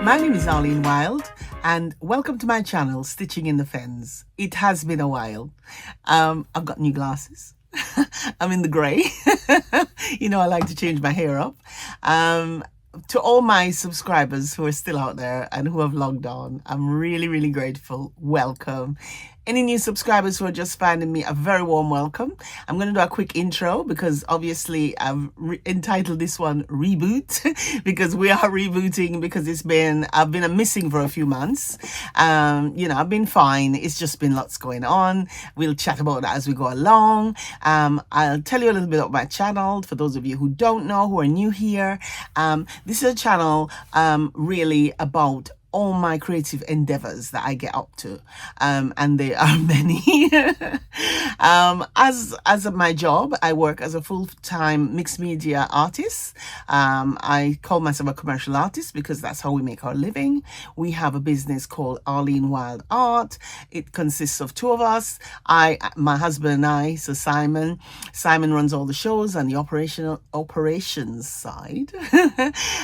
My name is Arlene Wild and welcome to my channel, Stitching in the Fens. It has been a while. I've got new glasses. I'm in the grey. You know, I like to change my hair up. To all my subscribers who are still out there and who have logged on, I'm really grateful. Welcome. Any new subscribers who are just finding me, a very warm welcome. I'm going to do a quick intro because obviously I've entitled this one Reboot because we are rebooting because I've been missing for a few months. You know, I've been fine. It's just been lots going on. We'll chat about that as we go along. I'll tell you a little bit about my channel for those of you who don't know, who are new here. This is a channel really about all my creative endeavors that I get up to, and there are many. As of my job, I work as a full-time mixed media artist. I call myself a commercial artist because that's how we make our living. We have a business called Arlene Wild Art. It consists of two of us, my husband and I. So Simon runs all the shows and the operations side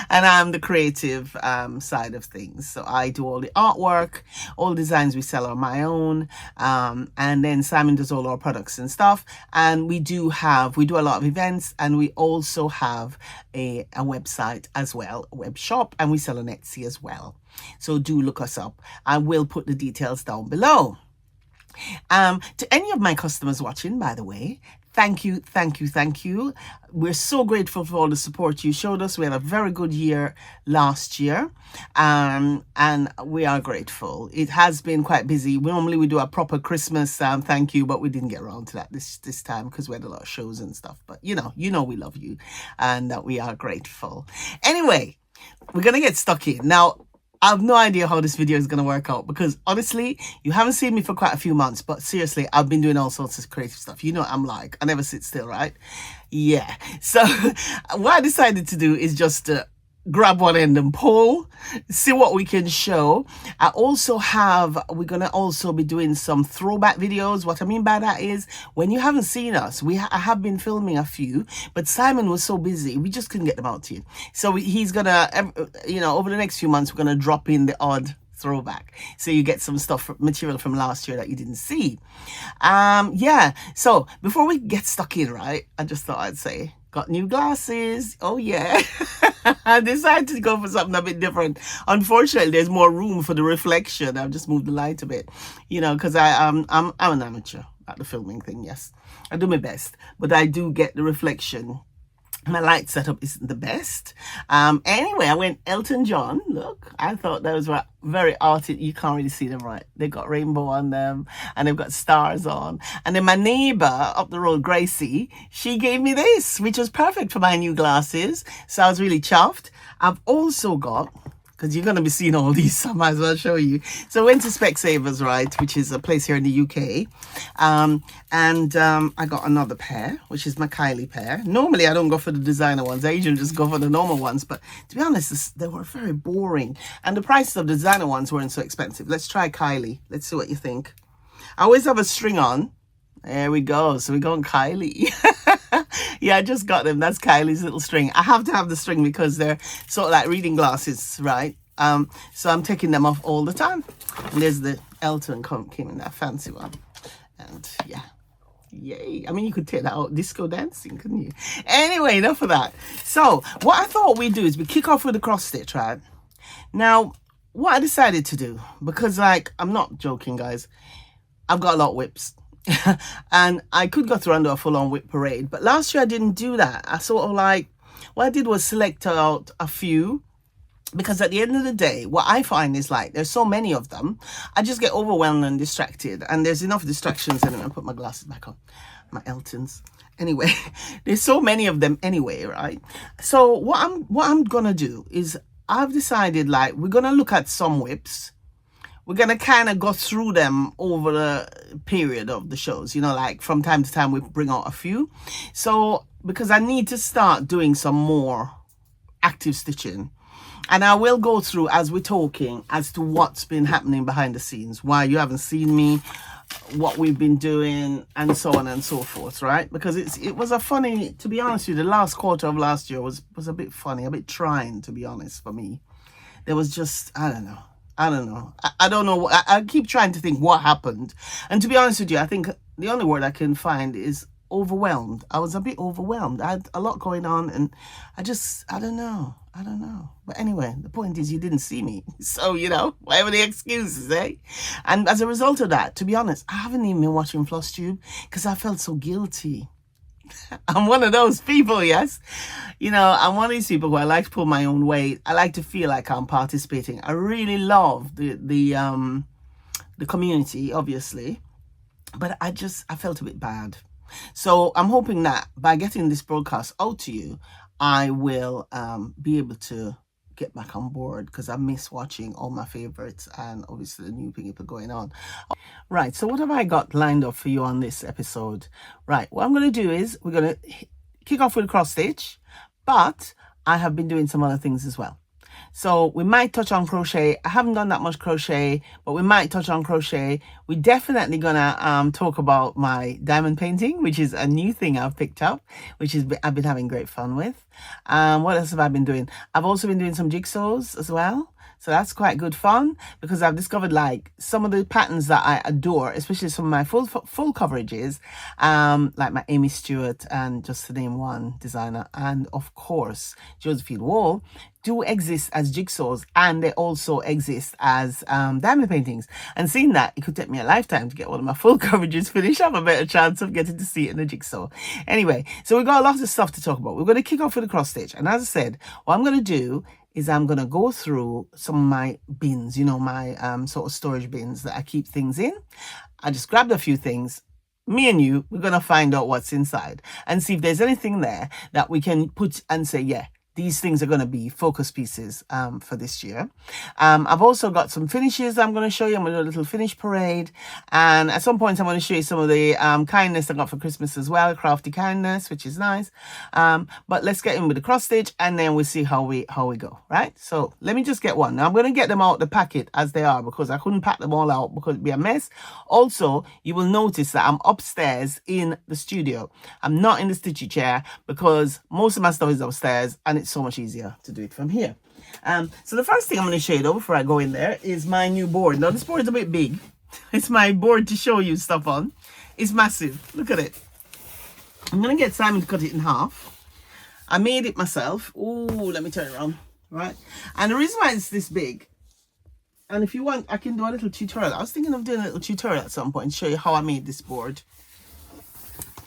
and I'm the creative side of things. So I do all the artwork, all designs we sell are my own, and then Simon does all our products and stuff. And we do a lot of events, and we also have a website as well, a web shop, and we sell on Etsy as well. So do look us up. I will put the details down below. To any of my customers watching, by the way, thank you. We're so grateful for all the support you showed us. We had a very good year last year, and we are grateful. It has been quite busy. Normally we do a proper Christmas thank you, but we didn't get around to that this time because we had a lot of shows and stuff. But you know we love you and that we are grateful. Anyway, we're gonna get stuck in now. I have no idea how this video is going to work out because honestly, you haven't seen me for quite a few months, but seriously, I've been doing all sorts of creative stuff. You know what I'm like. I never sit still, right? Yeah. So what I decided to do is just grab one end and pull, see what we can show. We're going to also be doing some throwback videos. What I mean by that is when you haven't seen us, I have been filming a few, but Simon was so busy, we just couldn't get them out to you. So he's going to, you know, over the next few months, we're going to drop in the odd throwback so you get some material from last year that you didn't see. Yeah, so before we get stuck in, right, I just thought I'd say got new glasses. Oh yeah. I decided to go for something a bit different. Unfortunately, there's more room for the reflection. I've just moved the light a bit, you know, because I'm an amateur at the filming thing. Yes, I do my best, but I do get the reflection. My light setup isn't the best. Anyway, I went Elton John. Look, I thought those were very arty. You can't really see them right. They've got rainbow on them and they've got stars on. And then my neighbor up the road, Gracie, she gave me this, which was perfect for my new glasses. So I was really chuffed. I've also got, because you're going to be seeing all these, so I might as well show you. So I went to Specsavers, right, which is a place here in the UK. I got another pair, which is my Kylie pair. Normally, I don't go for the designer ones. I usually just go for the normal ones. But to be honest, they were very boring. And the prices of the designer ones weren't so expensive. Let's try Kylie. Let's see what you think. I always have a string on. There we go. So we're going Kylie. Yeah, I just got them. That's Kylie's little string. I have to have the string because they're sort of like reading glasses, right? So I'm taking them off all the time. And there's the Elton came in that fancy one. And yeah, yay. I mean, you could take that out disco dancing, couldn't you? Anyway, enough of that. So what I thought we'd do is we kick off with the cross stitch, right? Now, what I decided to do, because like, I'm not joking, guys. I've got a lot of whips. And I could go through and do a full-on whip parade, but last year I didn't do that. I sort of like, what I did was select out a few, because at the end of the day, what I find is like, there's so many of them, I just get overwhelmed and distracted, and there's enough distractions anyway. I'll put my glasses back on, my Eltons. Anyway, there's so many of them anyway, right? So what I'm gonna do is I've decided like, we're gonna look at some whips. We're going to kind of go through them over the period of the shows, you know, like from time to time we bring out a few. So, because I need to start doing some more active stitching. And I will go through as we're talking as to what's been happening behind the scenes, why you haven't seen me, what we've been doing, and so on and so forth, right? Because it was a funny, to be honest with you, the last quarter of last year was a bit funny, a bit trying, to be honest, for me. there was just, I don't know. I don't know. I don't know. I keep trying to think what happened. And to be honest with you, I think the only word I can find is overwhelmed. I was a bit overwhelmed. I had a lot going on, and I don't know. I don't know. But anyway, the point is you didn't see me. So, whatever the excuses, eh? And as a result of that, to be honest, I haven't even been watching Flosstube because I felt so guilty. I'm one of those people, yes. I'm one of these people who I like to pull my own weight. I like to feel like I'm participating. I really love the community, obviously, but I felt a bit bad. So I'm hoping that by getting this broadcast out to you, I will be able to get back on board, because I miss watching all my favorites and obviously the new people going on. Right, so what have I got lined up for you on this episode? Right, what I'm going to do is we're going to kick off with a cross stitch, but I have been doing some other things as well. So we might touch on crochet. I haven't done that much crochet, but we might touch on crochet. We're definitely gonna talk about my diamond painting, which is a new thing I've picked up, which is I've been having great fun with. What else have I been doing? I've also been doing some jigsaws as well. So that's quite good fun, because I've discovered like some of the patterns that I adore, especially some of my full coverages, like my Amy Stewart, and just to name one designer, and of course Josephine Wall, do exist as jigsaws, and they also exist as diamond paintings. And seeing that, it could take me a lifetime to get one of my full coverages finished. I have a better chance of getting to see it in a jigsaw. Anyway, so we've got a lot of stuff to talk about. We're going to kick off with a cross stitch, and as I said, what I'm going to do is I'm going to go through some of my bins, my sort of storage bins that I keep things in. I just grabbed a few things. Me and you, we're going to find out what's inside and see if there's anything there that we can put and say, yeah, these things are going to be focus pieces for this year. I've also got some finishes I'm going to show you. I'm going to do a little finish parade. And at some point, I'm going to show you some of the kindness I got for Christmas as well. Crafty kindness, which is nice. But let's get in with the cross stitch, and then we'll see how we go, right? So let me just get one. Now I'm going to get them out the packet as they are, because I couldn't pack them all out because it'd be a mess. Also, you will notice that I'm upstairs in the studio. I'm not in the stitchy chair because most of my stuff is upstairs, and it's so much easier to do it from here. So the first thing I'm going to show you though, before I go in there, is my new board. Now this board is a bit big. It's my board to show you stuff on. It's massive. Look at it. I'm going to get Simon to cut it in half. I made it myself. Oh, let me turn it around. Right. And the reason why it's this big, and if you want, I can do a little tutorial. I was thinking of doing a little tutorial at some point to show you how I made this board.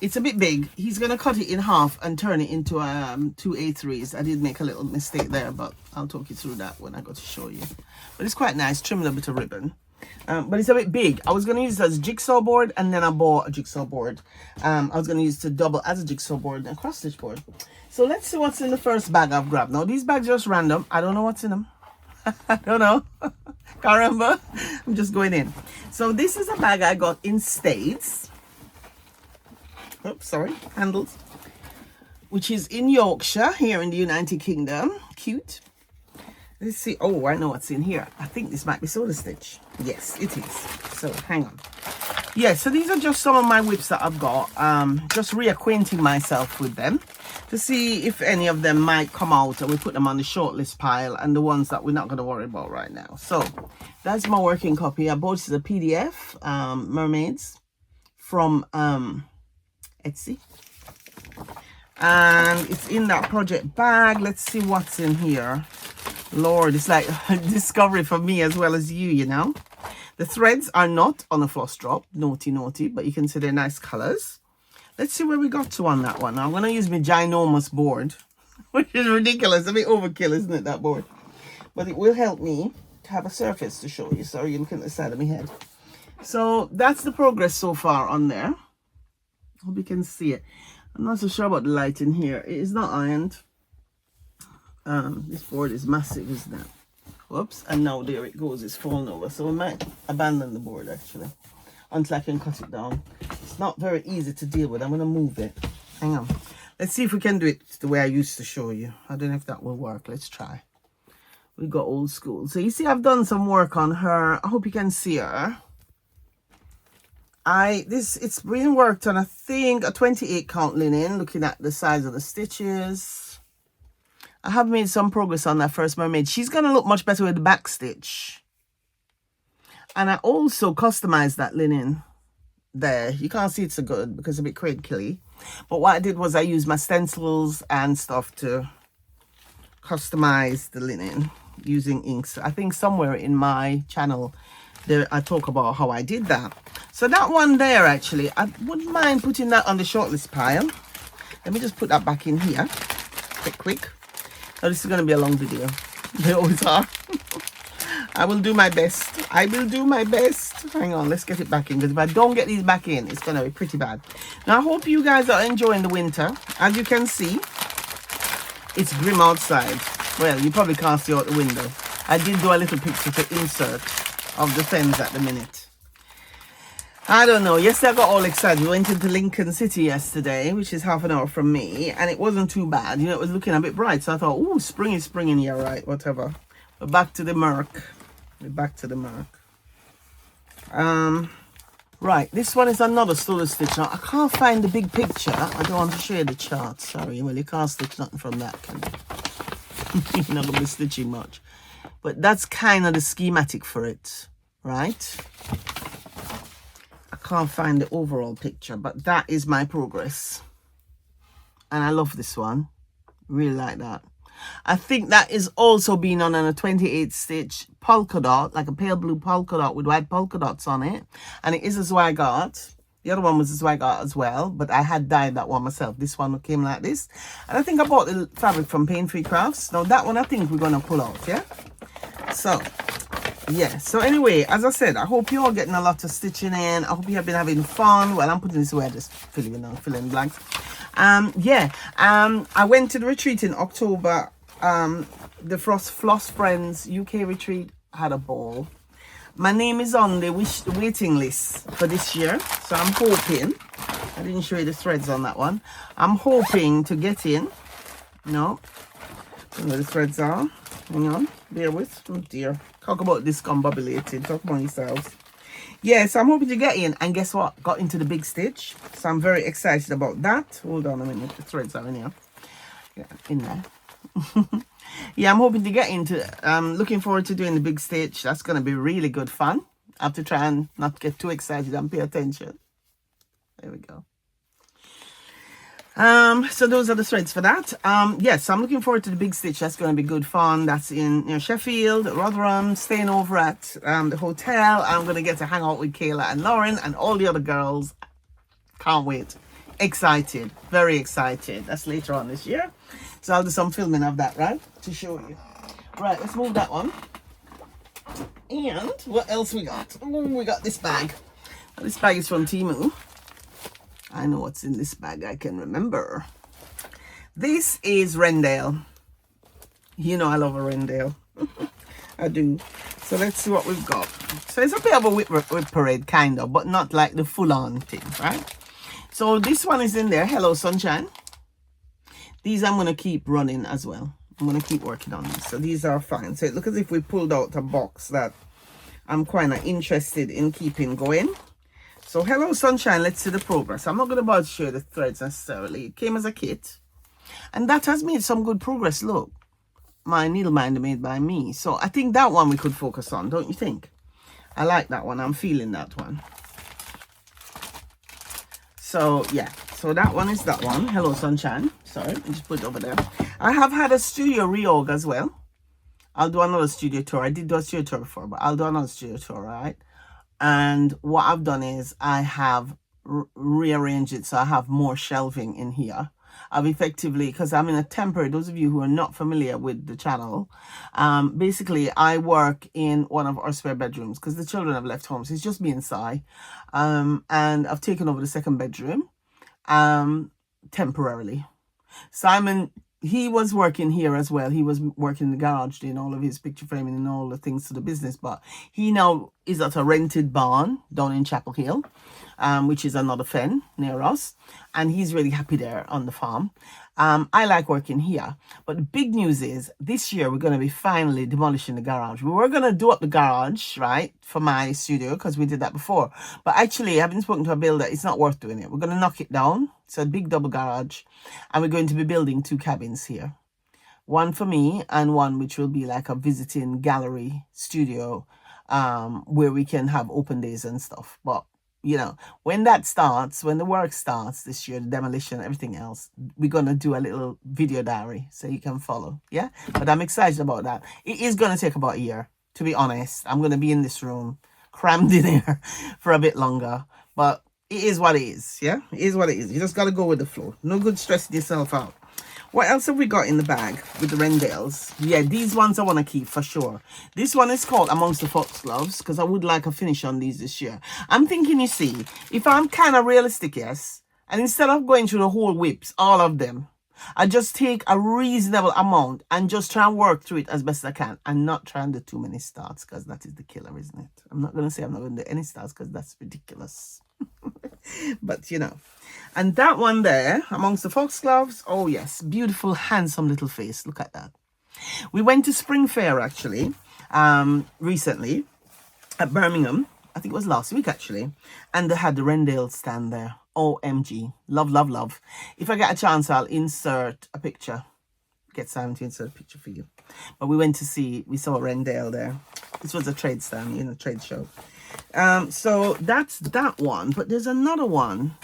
It's a bit big. He's going to cut it in half and turn it into 2 A3s. I did make a little mistake there, but I'll talk you through that when I go to show you. But it's quite nice, trimmed a bit of ribbon. But it's a bit big. I was going to use it as a jigsaw board, and then I bought a jigsaw board. I was going to use it to double as a jigsaw board and cross stitch board. So let's see what's in the first bag I've grabbed. Now, these bags are just random. I don't know what's in them. I don't know. Can't remember. I'm just going in. So this is a bag I got in States. Oops, sorry, handles, which is in Yorkshire, here in the United Kingdom. Cute. Let's see. Oh, I know what's in here. I think this might be soda stitch. Yes, it is. So hang on. Yeah, so these are just some of my whips that I've got. Just reacquainting myself with them to see if any of them might come out, and we put them on the shortlist pile, and the ones that we're not going to worry about right now. So that's my working copy. I bought this as a PDF, mermaids, from Etsy, and it's in that project bag. Let's see what's in here. Lord, it's like a discovery for me as well as you, The threads are not on a floss drop, naughty, but you can see they're nice colors. Let's see where we got to on that one. Now I'm going to use my ginormous board, which is ridiculous. A bit overkill, isn't it, that board? But it will help me to have a surface to show you. Sorry, you're looking at the side of my head. So that's the progress so far on there. Hope you can see it. I'm not so sure about the light in here. It is not ironed. This board is massive, isn't it? Whoops. And now there it goes. It's falling over. So we might abandon the board actually, until I can cut it down. It's not very easy to deal with. I'm going to move it. Hang on. Let's see if we can do it the way I used to show you. I don't know if that will work. Let's try. We got old school. So you see I've done some work on her. I hope you can see her. It's been worked on, I think, a 28 count linen, looking at the size of the stitches. I have made some progress on that first mermaid. She's going to look much better with the back stitch. And I also customized that linen there. You can't see it so good because it's a bit crinkly. But what I did was I used my stencils and stuff to customize the linen using inks. I think somewhere in my channel there I talk about how I did that. So that one there, actually, I wouldn't mind putting that on the shortlist pile. Let me just put that back in here quick. Oh, this is going to be a long video. They always are. I will do my best. I will do my best. Hang on, let's get it back in, because if I don't get these back in, it's going to be pretty bad. Now, I hope you guys are enjoying the winter. As you can see, it's grim outside. Well, you probably can't see out the window. I did do a little picture to insert of the fence at the minute. I don't know. Yesterday I got all excited. We went into Lincoln City yesterday, which is half an hour from me, and it wasn't too bad. You know, it was looking a bit bright, so I thought, oh, spring is spring in here, right? Whatever. We're back to the murk. We're back to the murk. Right, this one is another solo stitch. Now, I can't find the big picture. I don't want to share the chart. Sorry. Well, you can't stitch nothing from that, can you? You're not going to be stitching much. But that's kind of the schematic for it, right? I can't find the overall picture, but that is my progress. And I love this one. Really like that. I think that is also being on a 28 stitch polka dot, like a pale blue polka dot with white polka dots on it. And it is a Zweigart. The other one was a Zweigart as well, but I had dyed that one myself. This one came like this. And I think I bought the fabric from Pain Free Crafts. Now that one I think we're going to pull out, yeah? So, yeah. So anyway, as I said, I hope you're all getting a lot of stitching in. I hope you have been having fun. Well, I'm putting this away, just filling blanks. I went to the retreat in October. The Floss Friends UK retreat. Had a ball. My name is on the waiting list for this year, so I'm hoping. I didn't show you the threads on that one. I'm hoping to get in. No, I don't know where the threads are. Hang on, bear with. Oh dear, talk about discombobulated. Talk about yourselves. Yes, I'm hoping to get in, and guess what? Got into the big stitch, so I'm very excited about that. Hold on a minute, the threads are in here. Yeah, in there. Yeah, I'm hoping to get into. Looking forward to doing the big stitch. That's going to be really good fun. I have to try and not get too excited and pay attention. There we go. So those are the threads for that. Yes, I'm looking forward to the big stitch. That's going to be good fun. That's in Sheffield, Rotherham, staying over at the hotel. I'm going to get to hang out with Kayla and Lauren and all the other girls. Can't wait. Excited. Very excited. That's later on this year. So I'll do some filming of that, right? To show you. Right, let's move that one. And what else we got? Oh, we got this bag. This bag is from Temu. I know what's in this bag. I can remember. This is Rendale. You know I love a Rendale. I do. So let's see what we've got. So it's a bit of a whip parade, kind of, but not like the full-on thing, right? So this one is in there. Hello, Sunshine. These I'm going to keep running as well. I'm going to keep working on these. So these are fine. So it looks as if we pulled out a box that I'm kind of interested in keeping going. So hello, Sunshine. Let's see the progress. I'm not going to bother to share the threads necessarily. It came as a kit. And that has made some good progress. Look, my needle minder made by me. So I think that one we could focus on, don't you think? I like that one. I'm feeling that one. So yeah, so that one is that one. Hello, Sunshine. Sorry, I just put it over there. I have had a studio reorg as well. I'll do another studio tour. I did do a studio tour before, but I'll do another studio tour, right? And what I've done is I have rearranged it so I have more shelving in here. I've effectively, because I'm in a temporary, those of you who are not familiar with the channel, basically I work in one of our spare bedrooms because the children have left home, so it's just me and Si. And I've taken over the second bedroom temporarily. Simon, he was working here as well. He was working in the garage doing all of his picture framing and all the things to the business, but he now is at a rented barn down in Chapel Hill, which is another fen near us, and he's really happy there on the farm. I like working here, but the big news is this year we're going to be finally demolishing the garage. We were going to do up the garage, right, for my studio because we did that before, but actually having spoken to a builder, it's not worth doing it. We're going to knock it down. It's a big double garage, and we're going to be building 2 cabins here. one for me and one which will be like a visiting gallery studio, where we can have open days and stuff. But you know, when that starts, when the work starts this year, the demolition, everything else, we're gonna do a little video diary so you can follow. Yeah, but I'm excited about that. It is gonna take about a year, to be honest. I'm gonna be in this room crammed in here for a bit longer, but it is what it is. Yeah, it is what it is. You just gotta go with the flow. No good stressing yourself out. What else have we got in the bag with the Rendales? Yeah, these ones I want to keep for sure. This one is called Amongst the Foxgloves because I would like a finish on these this year. I'm thinking, you see, if I'm kind of realistic, yes, and instead of going through the whole whips, all of them, I just take a reasonable amount and just try and work through it as best I can and not try and do too many starts because that is the killer, isn't it? I'm not going to say I'm not going to do any starts because that's ridiculous. But, you know. And that one there, Amongst the Foxgloves, oh yes, beautiful, handsome little face. Look at that. We went to Spring Fair, actually, recently at Birmingham. I think it was last week, actually. And they had the Rendale stand there. OMG. Love, love, love. If I get a chance, I'll insert a picture. Get Simon to insert a picture for you. But we went to see, we saw Rendale there. This was a trade stand, you know, trade show. So that's that one, but there's another one.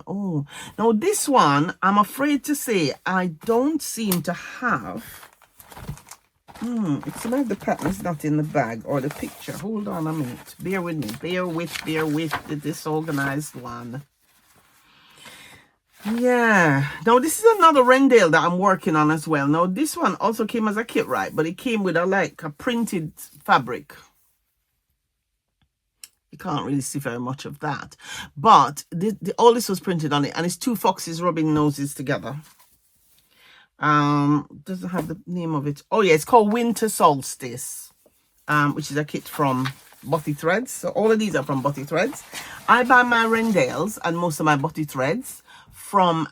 Oh, now this one, I'm afraid to say I don't seem to have. It's like the pattern is not in the bag or the picture. Hold on a minute. Bear with me. Bear with the disorganized one. Yeah. Now this is another Rendale that I'm working on as well. Now this one also came as a kit, right? But it came with a printed fabric. You can't really see very much of that, but all this was printed on it, and it's two foxes rubbing noses together. Doesn't have the name of it. Oh yeah, it's called Winter Solstice, which is a kit from Bothy Threads. So all of these are from Bothy Threads. I buy my Rendales and most of my Bothy Threads from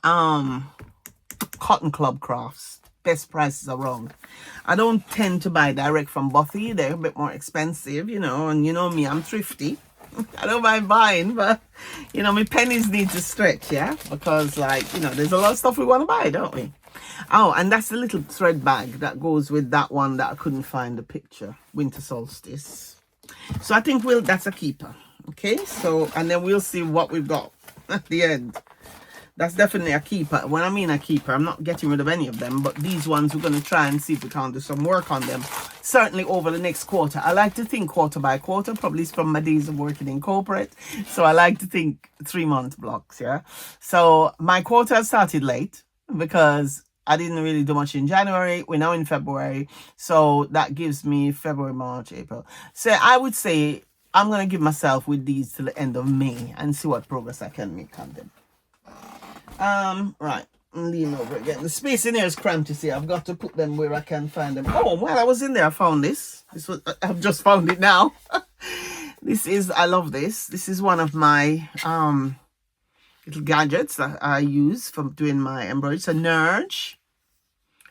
Cotton Club Crafts. Best prices around. I don't tend to buy direct from Bothy. They're a bit more expensive, you know, and you know me, I'm thrifty. I don't mind buying, but you know, my pennies need to stretch, yeah, because like, you know, there's a lot of stuff we want to buy, don't we? Oh, and that's the little thread bag that goes with that one that I couldn't find the picture, Winter Solstice. So I think that's a keeper. Okay, so and then we'll see what we've got at the end. That's definitely a keeper. When I mean a keeper, I'm not getting rid of any of them, but these ones we're going to try and see if we can do some work on them. Certainly over the next quarter. I like to think quarter by quarter, probably from my days of working in corporate. So I like to think 3-month blocks, yeah. So my quarter started late because I didn't really do much in January. We're now in February. So that gives me February, March, April. So I would say I'm going to give myself with these till the end of May and see what progress I can make on them. Right, lean over again. The space in here is cramped, you see. I've got to put them where I can find them. Oh, while I was in there, I found this. I've just found it now. I love this. This is one of my little gadgets that I use for doing my embroidery. It's a Nerge,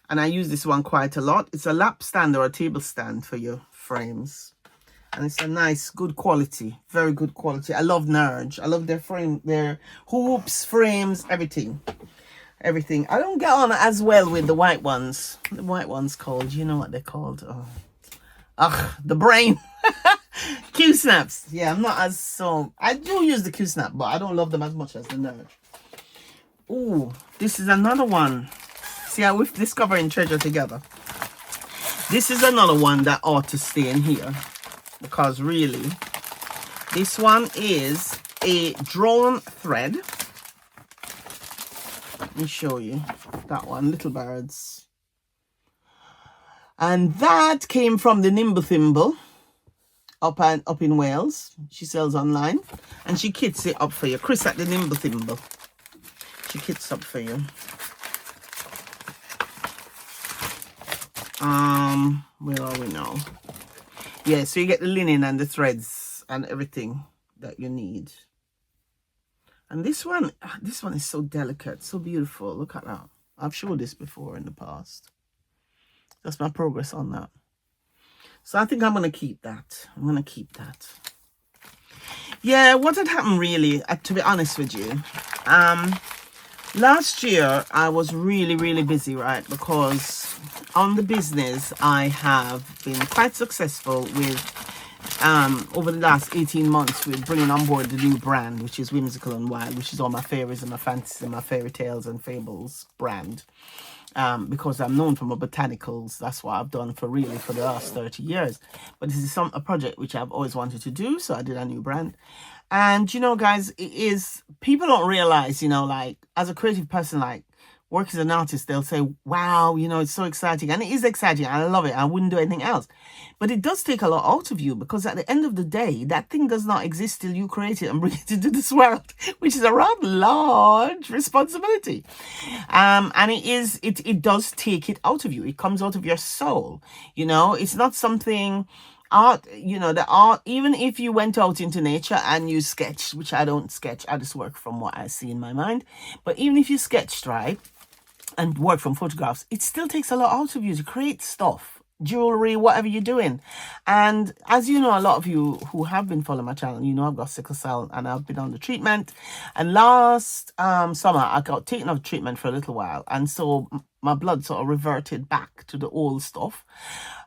and I use this one quite a lot. It's a lap stand or a table stand for your frames. And it's a nice, good quality, very good quality. I love Nerge. I love their frame, their hoops, frames, everything. Everything. I don't get on as well with the white ones. The white ones called, you know what they're called? The brain. Q-snaps. Yeah, I'm not as so. I do use the Q-snap, but I don't love them as much as the Nerge. Ooh, this is another one. See how we're discovering treasure together. This is another one that ought to stay in here. Because really, this one is a drawn thread. Let me show you that one, Little Birds. And that came from the Nimble Thimble up in Wales. She sells online. And she kits it up for you. Chris at the Nimble Thimble. She kits up for you. Where are we now? Yeah, so you get the linen and the threads and everything that you need. And this one is so delicate, so beautiful. Look at that. I've showed this before in the past. That's my progress on that. So I think I'm going to keep that. Yeah, what had happened really, to be honest with you, Last year, I was really, really busy, right? Because on the business, I have been quite successful with, over the last 18 months, with bringing on board the new brand, which is Whimsical and Wild, which is all my fairies and my fantasies and my fairy tales and fables brand. Because I'm known for my botanicals. That's what I've done for the last 30 years. But this is a project which I've always wanted to do, so I did a new brand. And you know, guys, people don't realize, you know, like as a creative person, like work as an artist, they'll say, wow, you know, it's so exciting. And it is exciting. I love it. I wouldn't do anything else. But it does take a lot out of you, because at the end of the day, that thing does not exist till you create it and bring it into this world, which is a rather large responsibility. And it does take it out of you. It comes out of your soul. You know, it's not something art, you know, the art, even if you went out into nature and you sketched, which I don't sketch, I just work from what I see in my mind. But even if you sketched, right, and work from photographs, it still takes a lot out of you to create stuff, jewelry, whatever you're doing. And as you know, a lot of you who have been following my channel, you know I've got sickle cell and I've been on the treatment. And last summer, I got taken off treatment for a little while. And so my blood sort of reverted back to the old stuff.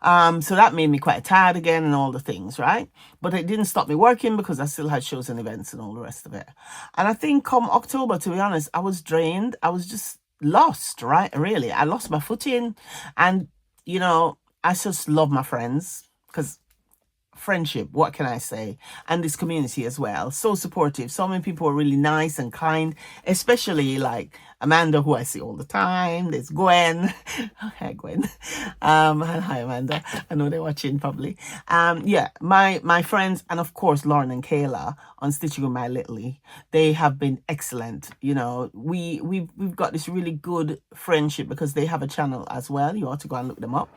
So that made me quite tired again and all the things, right? But it didn't stop me working, because I still had shows and events and all the rest of it. And I think come October, to be honest, I was drained. I was just lost, right? Really, I lost my footing. And, you know, I just love my friends, because friendship, what can I say? And this community as well, so supportive. So many people are really nice and kind, especially like Amanda, who I see all the time. There's Gwen. Hi, Gwen. Hi, Amanda. I know they're watching probably. Yeah, my friends, and of course Lauren and Kayla on Stitching with My Littly. They have been excellent. You know, we've got this really good friendship, because they have a channel as well. You ought to go and look them up.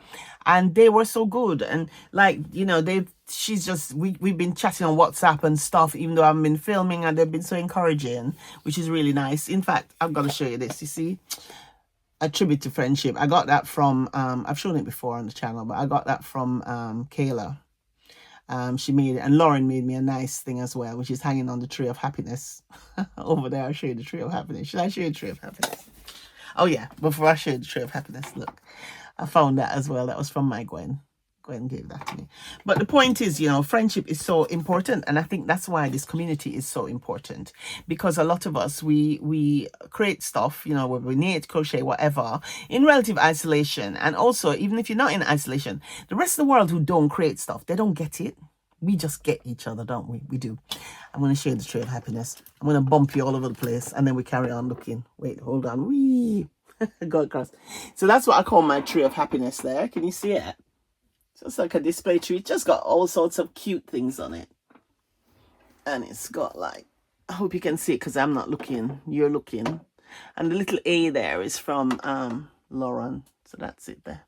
And they were so good. And like, you know, we've been chatting on WhatsApp and stuff, even though I've been filming, and they've been so encouraging, which is really nice. In fact, I've got to show you this. You see, a tribute to friendship. I got that from, I've shown it before on the channel, but I got that from Kayla. She made it, and Lauren made me a nice thing as well, which is hanging on the tree of happiness. Over there, I'll show you the tree of happiness. Should I show you the tree of happiness? Oh yeah, before I show you the tree of happiness, look. I found that as well. That was from my Gwen. Gwen gave that to me. But the point is, you know, friendship is so important. And I think that's why this community is so important. Because a lot of us, we create stuff, you know, whether we knit, crochet, whatever, in relative isolation. And also, even if you're not in isolation, the rest of the world who don't create stuff, they don't get it. We just get each other, don't we? We do. I'm going to show you the tree of happiness. I'm going to bump you all over the place. And then we carry on looking. Wait, hold on. Wee. God cross. So that's what I call my tree of happiness there. Can you see it? Just like a display tree. It's just got all sorts of cute things on it. And it's got like, I hope you can see it because I'm not looking. You're looking. And the little A there is from Lauren. So that's it there.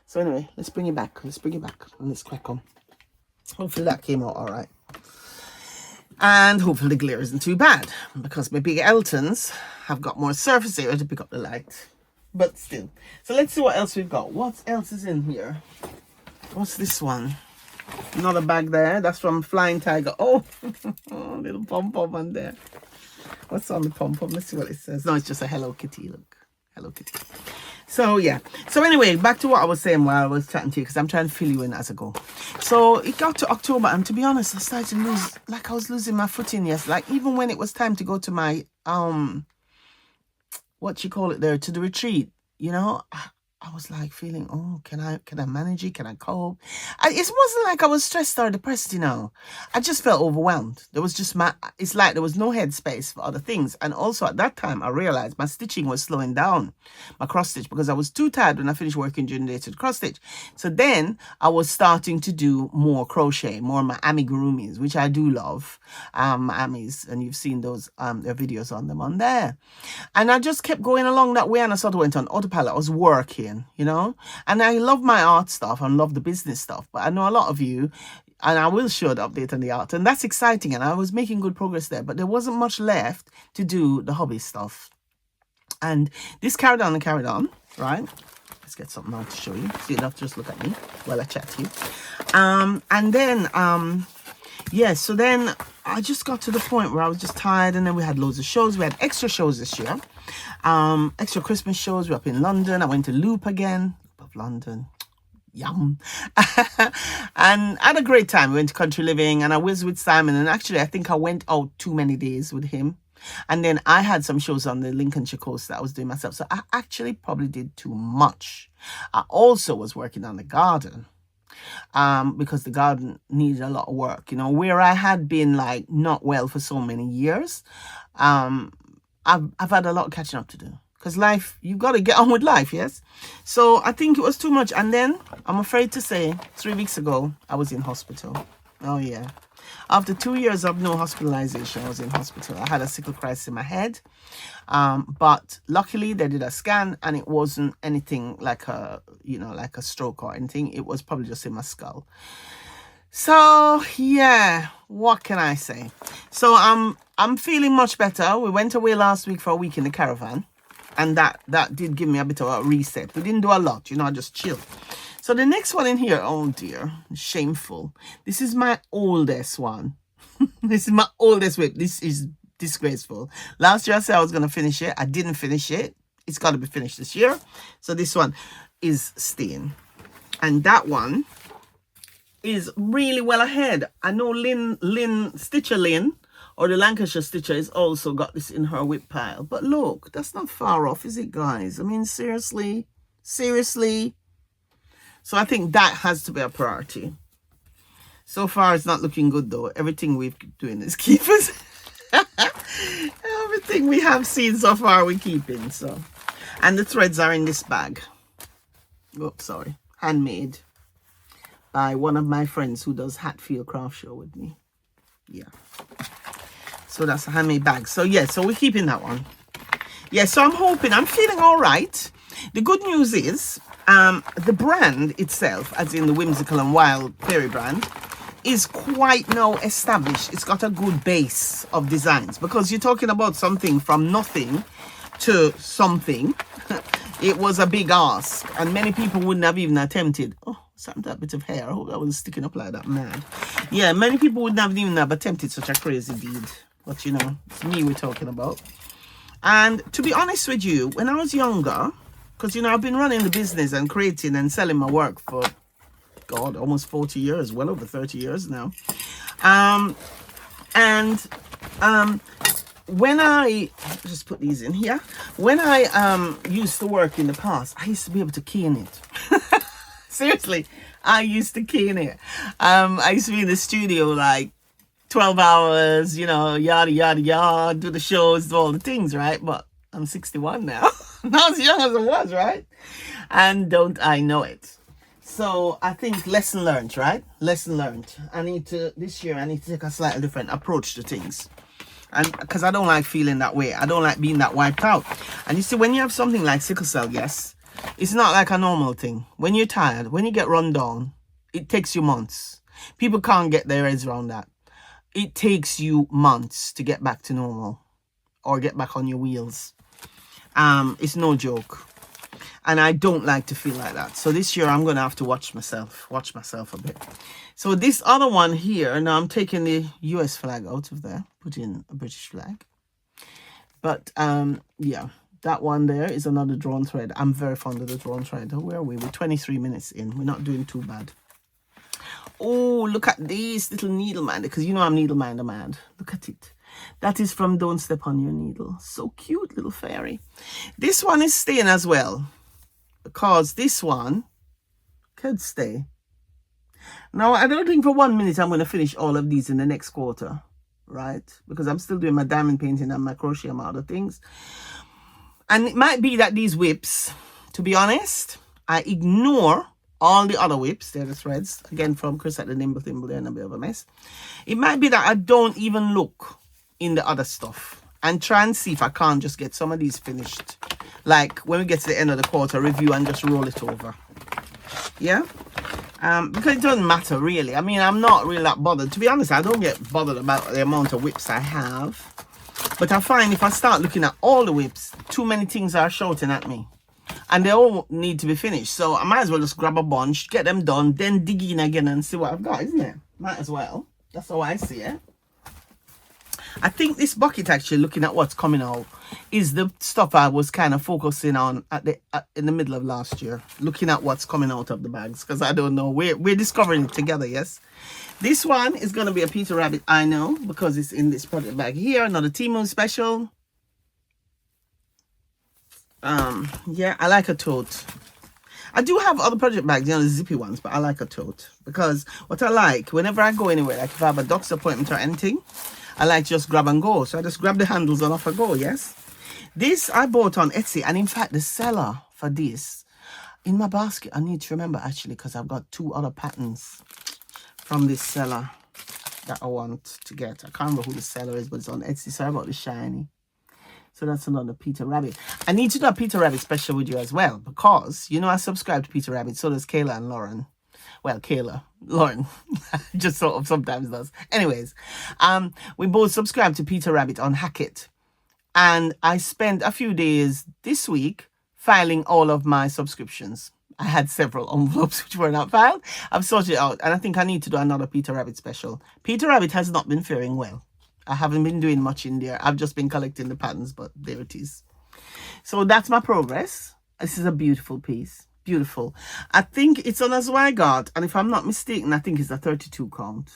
So anyway, let's bring it back. Let's bring it back. And let's crack on. Hopefully that came out all right. And hopefully the glare isn't too bad, because my big Eltons have got more surface area to pick up the light. But still. So let's see what else we've got. What else is in here? What's this one? Another bag there. That's from Flying Tiger. Oh, little pom-pom on there. What's on the pom-pom? Let's see what it says. No, it's just a Hello Kitty. Look. Hello Kitty. So yeah. So anyway, back to what I was saying while I was chatting to you, because I'm trying to fill you in as I go. So it got to October, and to be honest, I started to lose, like I was losing my footing. Yes, like even when it was time to go to my what you call it there, to the retreat, you know, I was like feeling, oh, can I manage it? Can I cope? It wasn't like I was stressed or depressed, you know. I just felt overwhelmed. There was just it's like there was no headspace for other things. And also at that time, I realized my stitching was slowing down, my cross stitch, because I was too tired when I finished working during the day to cross stitch. So then I was starting to do more crochet, more my amigurumis, which I do love, amis, and you've seen those their videos on them on there. And I just kept going along that way, and I sort of went on autopilot. I was working, you know, and I love my art stuff and love the business stuff, but I know a lot of you, and I will show the update on the art, and that's exciting, and I was making good progress there, but there wasn't much left to do the hobby stuff. And this carried on and carried on, right? Let's get something on to show you, so you don't have to just look at me while I chat to you. And then yeah, so then I just got to the point where I was just tired, and then we had loads of shows. We had extra shows this year. Extra Christmas shows. We're up in London. I went to Loop again. Loop of London. Yum. And I had a great time. We went to Country Living and I was with Simon. And actually, I think I went out too many days with him. And then I had some shows on the Lincolnshire coast that I was doing myself. So I actually probably did too much. I also was working on the garden. Because the garden needed a lot of work, you know, where I had been like not well for so many years. I've had a lot of catching up to do because life, you've got to get on with life. Yes. So I think it was too much. And then I'm afraid to say 3 weeks ago, I was in hospital. Oh yeah. After 2 years of no hospitalization, I was in hospital. I had a sickle crisis in my head. But luckily they did a scan and it wasn't anything like a, you know, like a stroke or anything. It was probably just in my skull. So yeah, what can I say? So I'm feeling much better. We went away last week for a week in the caravan and that did give me a bit of a reset. We didn't do a lot, you know, I just chilled. So the next one in here, oh dear, shameful. This is my oldest one. This is my oldest whip. This is disgraceful. Last year I said I was going to finish it. I didn't finish it. It's got to be finished this year. So this one is staying. And that one is really well ahead. I know Stitcher Lynn, or the Lancashire Stitcher, has also got this in her whip pile. But look, that's not far off, is it, guys? I mean, seriously. So I think that has to be a priority. So far, it's not looking good, though. Everything we've doing is keepers. Everything we have seen so far, we're keeping. So, and the threads are in this bag. Oops, sorry. Handmade by one of my friends who does Hatfield Craft Show with me. Yeah. So that's a handmade bag. So yeah, so we're keeping that one. Yeah, so I'm hoping, I'm feeling all right. The good news is, the brand itself, as in the Whimsical and Wild Fairy brand, is quite now established. It's got a good base of designs because you're talking about something from nothing to something. It was a big ask and many people wouldn't have even attempted. Oh, something that bit of hair. I hope that wasn't sticking up like that, mad. Yeah, many people wouldn't have even have attempted such a crazy deed. But you know, it's me we're talking about. And to be honest with you, when I was younger, because you know, I've been running the business and creating and selling my work for God, almost 40 years, well over 30 years now. When I just put these in here, when I used to work in the past, I used to be able to cane it. Seriously, I used to cane it. I used to be in the studio like 12 hours, you know, yada yada yada, do the shows, do all the things, right? But I'm 61 now. Not as young as I was, right? And don't I know it? So I think lesson learned, right? Lesson learned. This year I need to take a slightly different approach to things. And because I don't like feeling that way. I don't like being that wiped out. And you see, when you have something like sickle cell, yes, it's not like a normal thing. When you're tired, when you get run down, it takes you months. People can't get their heads around that. It takes you months to get back to normal or get back on your wheels. It's no joke. And I don't like to feel like that. So this year I'm going to have to watch myself a bit. So this other one here, now I'm taking the US flag out of there, put in a British flag. But yeah, that one there is another drawn thread. I'm very fond of the drawn thread. Where are we? We're 23 minutes in. We're not doing too bad. Oh, look at this little needle minder, because you know I'm needle minder mad. Look at it. That is from Don't Step on Your Needle. So cute, little fairy. This one is staying as well, because this one could stay. Now, I don't think for 1 minute I'm going to finish all of these in the next quarter, right? Because I'm still doing my diamond painting and my crochet and other things. And it might be that these whips, to be honest, I ignore all the other whips. They're the threads. Again, from Chris at the Nimble Thimble, they're in a bit of a mess. It might be that I don't even look in the other stuff and try and see if I can't just get some of these finished. Like when we get to the end of the quarter review and just roll it over. Yeah? Because it doesn't matter really. I mean, I'm not really that bothered. To be honest, I don't get bothered about the amount of whips I have. But I find if I start looking at all the whips, too many things are shouting at me. And they all need to be finished. So I might as well just grab a bunch, get them done, then dig in again and see what I've got, isn't it? Might as well. That's how I see it. I think this bucket, actually, looking at what's coming out, is the stuff I was kind of focusing on in the middle of last year, looking at what's coming out of the bags, because I don't know. We're discovering it together, yes. This one is going to be a Peter Rabbit, I know, because it's in this project bag here. Another Temu special. Yeah, I like a tote. I do have other project bags, you know, the zippy ones, but I like a tote, because what I like, whenever I go anywhere, like if I have a doctor's appointment or anything, I like just grab and go. So I just grab the handles and off I go, yes. This I bought on Etsy, and in fact, the seller for this, in my basket, I need to remember, actually, because I've got 2 other patterns from this seller that I want to get. I can't remember who the seller is, but it's on Etsy. Sorry about the shiny. So that's another Peter Rabbit. I need to do a Peter Rabbit special with you as well, because, you know, I subscribe to Peter Rabbit. So does Kayla and Lauren. Well, Kayla, Lauren, just sort of sometimes does. Anyways, we both subscribe to Peter Rabbit on Hackett. And I spent a few days this week filing all of my subscriptions. I had several envelopes which were not filed. I've sorted it out, and I think I need to do another Peter Rabbit special. Peter Rabbit has not been faring well. I haven't been doing much in there. I've just been collecting the patterns, but there it is. So that's my progress. This is a beautiful piece. Beautiful. I think it's on a Zweigart, and if I'm not mistaken, I think it's a 32 count.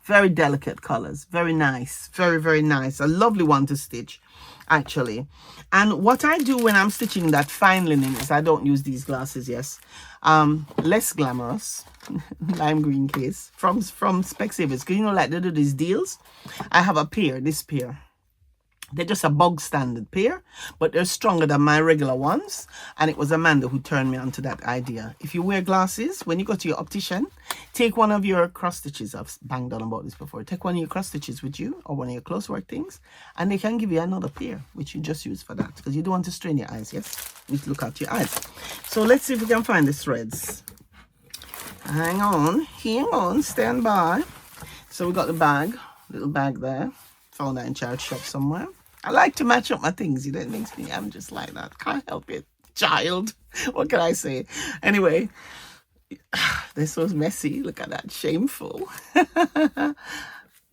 Very delicate colors. Very nice. Very, very nice. A lovely one to stitch, actually. And what I do when I'm stitching that fine linen is I don't use these glasses, yes. Less glamorous. Lime green case from Specsavers, because you know, like they do these deals. I have a pair, this pair. They're just a bog standard pair, but they're stronger than my regular ones. And it was Amanda who turned me onto that idea. If you wear glasses, when you go to your optician, take one of your cross stitches. I've banged on about this before. Take one of your cross stitches with you, or one of your close work things, and they can give you another pair, which you just use for that, because you don't want to strain your eyes, yes? You need to look out your eyes. So let's see if we can find the threads. Hang on, stand by. So we got the bag, little bag there. Found that in charity shop somewhere. I like to match up my things, you know, it makes me, I'm just like that. Can't help it. Child. What can I say? Anyway, this was messy. Look at that. Shameful.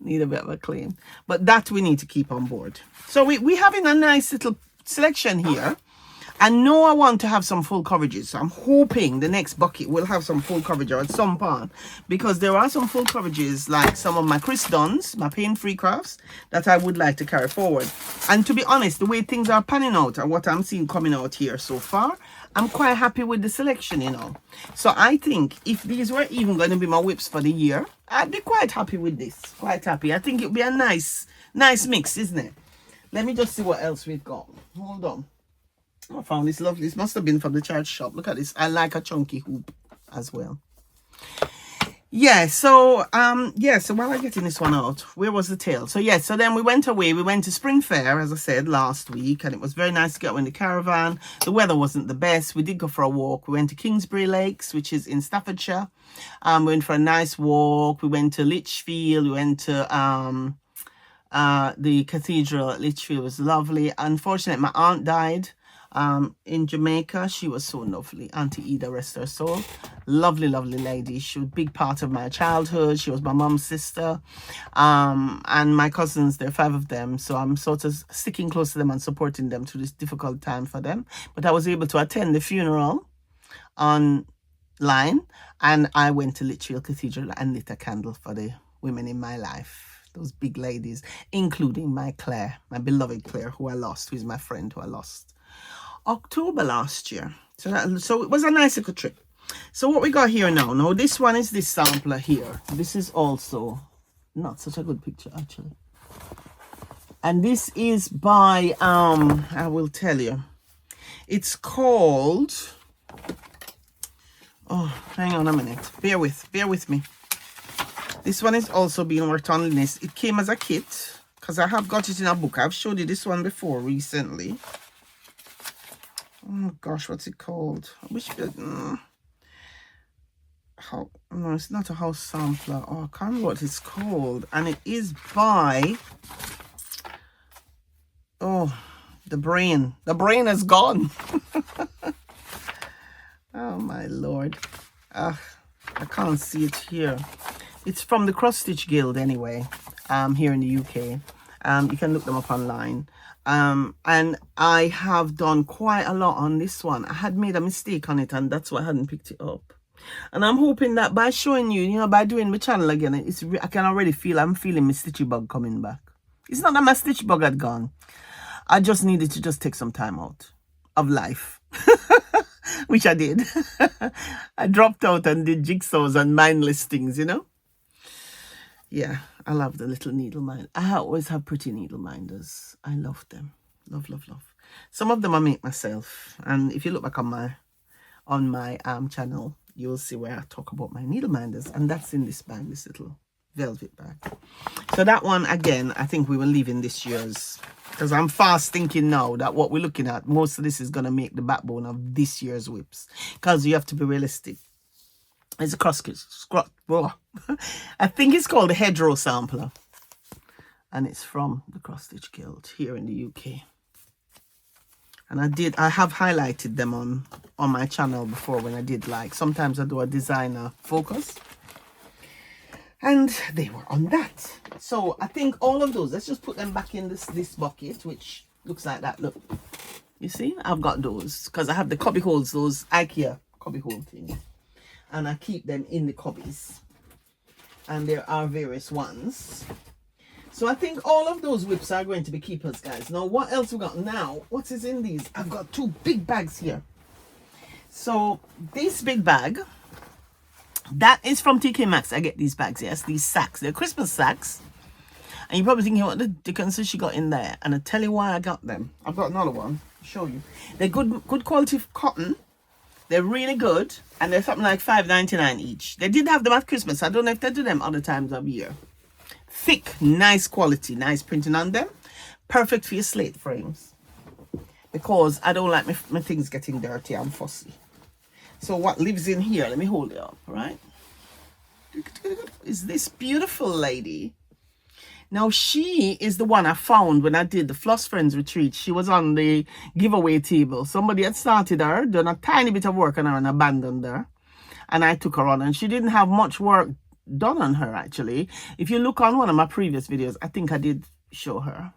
Need a bit of a clean. But that we need to keep on board. So we're having a nice little selection here. And no, I want to have some full coverages. So I'm hoping the next bucket will have some full coverage or at some part. Because there are some full coverages, like some of my Chris Dunn's, my pain-free crafts, that I would like to carry forward. And to be honest, the way things are panning out and what I'm seeing coming out here so far, I'm quite happy with the selection, you know. So I think if these were even going to be my whips for the year, I'd be quite happy with this. Quite happy. I think it would be a nice mix, isn't it? Let me just see what else we've got. Hold on. I found this lovely. This must have been from the charity shop. Look at this. I like a chunky hoop as well. Yeah, so so while I'm getting this one out, where was the tail? So yeah, so then we went away. We went to Spring Fair, as I said, last week, and it was very nice to get in the caravan. The weather wasn't the best. We did go for a walk. We went to Kingsbury Lakes, which is in Staffordshire. We went for a nice walk. We went to Lichfield. We went to the cathedral at Lichfield. It was lovely. Unfortunately, my aunt died in Jamaica. She was so lovely. Auntie Ida, rest her soul. Lovely, lovely lady. She was a big part of my childhood. She was my mom's sister. And my cousins, there are 5 of them. So I'm sort of sticking close to them and supporting them through this difficult time for them. But I was able to attend the funeral online. And I went to Lichfield Cathedral and lit a candle for the women in my life. Those big ladies, including my Claire, my beloved Claire, who I lost, who is my friend who I lost October last year. So it was a nice little trip. So what we got here now, this one is this sampler here. This is also not such a good picture, actually. And this is by I will tell you, it's called, oh, hang on a minute, bear with me. This one is also being worked on in this. It came as a kit because I have got it in a book. I've showed you this one before recently. Oh gosh, what's it called? I wish no, it's not a house sampler. Oh, I can't remember what it's called. And it is by, oh, the brain. The brain is gone. Oh my Lord. I can't see it here. It's from the Cross Stitch Guild anyway, here in the UK. You can look them up online. And I have done quite a lot on this one. I had made a mistake on it, and that's why I hadn't picked it up. And I'm hoping that by showing you, by doing my channel again, I can already feel, I'm feeling my stitchy bug coming back. It's not that my stitch bug had gone. I just needed to just take some time out of life, which I did. I dropped out and did jigsaws and mindless things, Yeah, I love the little needle minder. I always have pretty needle minders. I love them. Love, love, love. Some of them I make myself. And if you look back on my channel, you will see where I talk about my needle minders. And that's in this bag, this little velvet bag. So that one, again, I think we will leave in this year's. Because I'm fast thinking now that what we're looking at, most of this is going to make the backbone of this year's whips. Because you have to be realistic. It's a cross I think it's called the Hedgerow Sampler. And it's from the Cross Stitch Guild here in the UK. And I have highlighted them on my channel before when I did, like, sometimes I do a designer focus. And they were on that. So I think all of those, let's just put them back in this bucket, which looks like that. Look, you see, I've got those because I have the cubby holes, those IKEA cubby hole things. And I keep them in the cubbies. And there are various ones. So I think all of those whips are going to be keepers, guys. Now, what else we got now? What is in these? I've got two big bags here. So this big bag, that is from TK Maxx. I get these bags, yes, these sacks. They're Christmas sacks. And you're probably thinking, what the dickens has she got in there? And I'll tell you why I got them. I've got another one. I'll show you. They're good quality cotton. They're really good. And they're something like $5.99 each. They did have them at Christmas. I don't know if they do them other times of year. Thick, nice quality, nice printing on them. Perfect for your slate frames. Because I don't like my things getting dirty. I'm fussy. So what lives in here, let me hold it up, right? Is this beautiful lady. Now, she is the one I found when I did the Floss Friends retreat. She was on the giveaway table. Somebody had started her, done a tiny bit of work on her and abandoned her. And I took her on, and she didn't have much work done on her, actually. If you look on one of my previous videos, I think I did show her.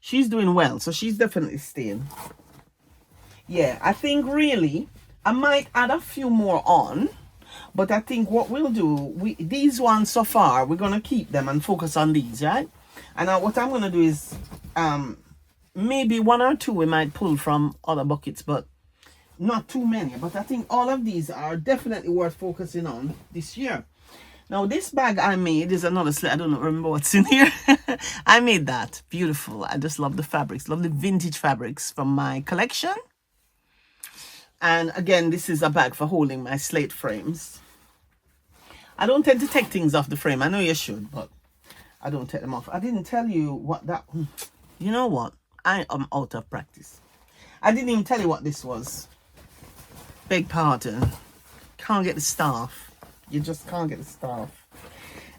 She's doing well, so she's definitely staying. Yeah, I think really I might add a few more on, but I think what we'll do, these ones so far, we're going to keep them and focus on these, right? And now what I'm going to do is maybe one or two we might pull from other buckets, but not too many. But I think all of these are definitely worth focusing on this year. Now, this bag I made is another slate. I don't remember what's in here. I made that. Beautiful. I just love the fabrics. Love the vintage fabrics from my collection. And again, this is a bag for holding my slate frames. I don't tend to take things off the frame. I know you should, but I don't take them off. I didn't tell you what that... You know what? I am out of practice. I didn't even tell you what this was. Beg pardon. Can't get the staff. You just can't get the staff.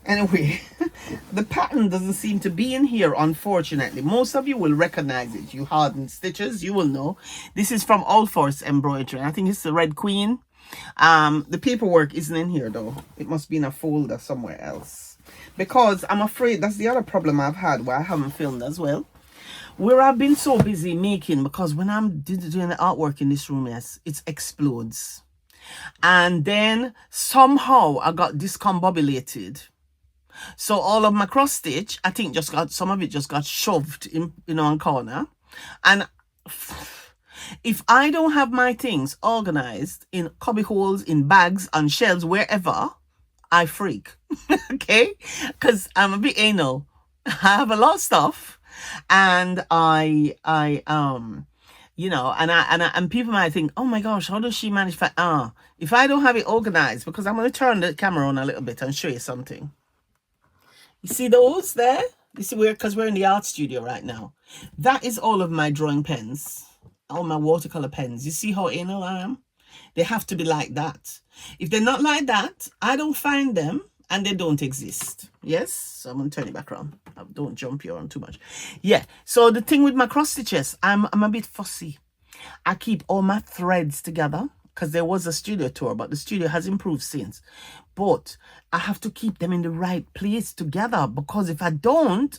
Anyway, the pattern doesn't seem to be in here, unfortunately. Most of you will recognize it. You hardened stitches, you will know. This is from All Force Embroidery. I think it's the Red Queen. The paperwork isn't in here, though. It must be in a folder somewhere else. Because I'm afraid that's the other problem I've had where I haven't filmed as well. Where I've been so busy making, because when I'm doing the artwork in this room, yes, it explodes. And then somehow I got discombobulated. So all of my cross stitch, I think some of it just got shoved in, on corner. And if I don't have my things organized in cubby holes, in bags, on shelves, wherever, I freak. Okay? Because I'm a bit anal. I have a lot of stuff. And and people might think, oh my gosh, how does she manage if I don't have it organized, because I'm going to turn the camera on a little bit and show you something. You see those there? You see, because we're in the art studio right now. That is all of my drawing pens, all my watercolor pens. You see how anal I am? They have to be like that. If they're not like that, I don't find them and they don't exist. Yes? So I'm going to turn it back around. Don't jump here on too much. Yeah. So the thing with my cross stitches, I'm a bit fussy. I keep all my threads together because there was a studio tour, but the studio has improved since. But I have to keep them in the right place together, because if I don't,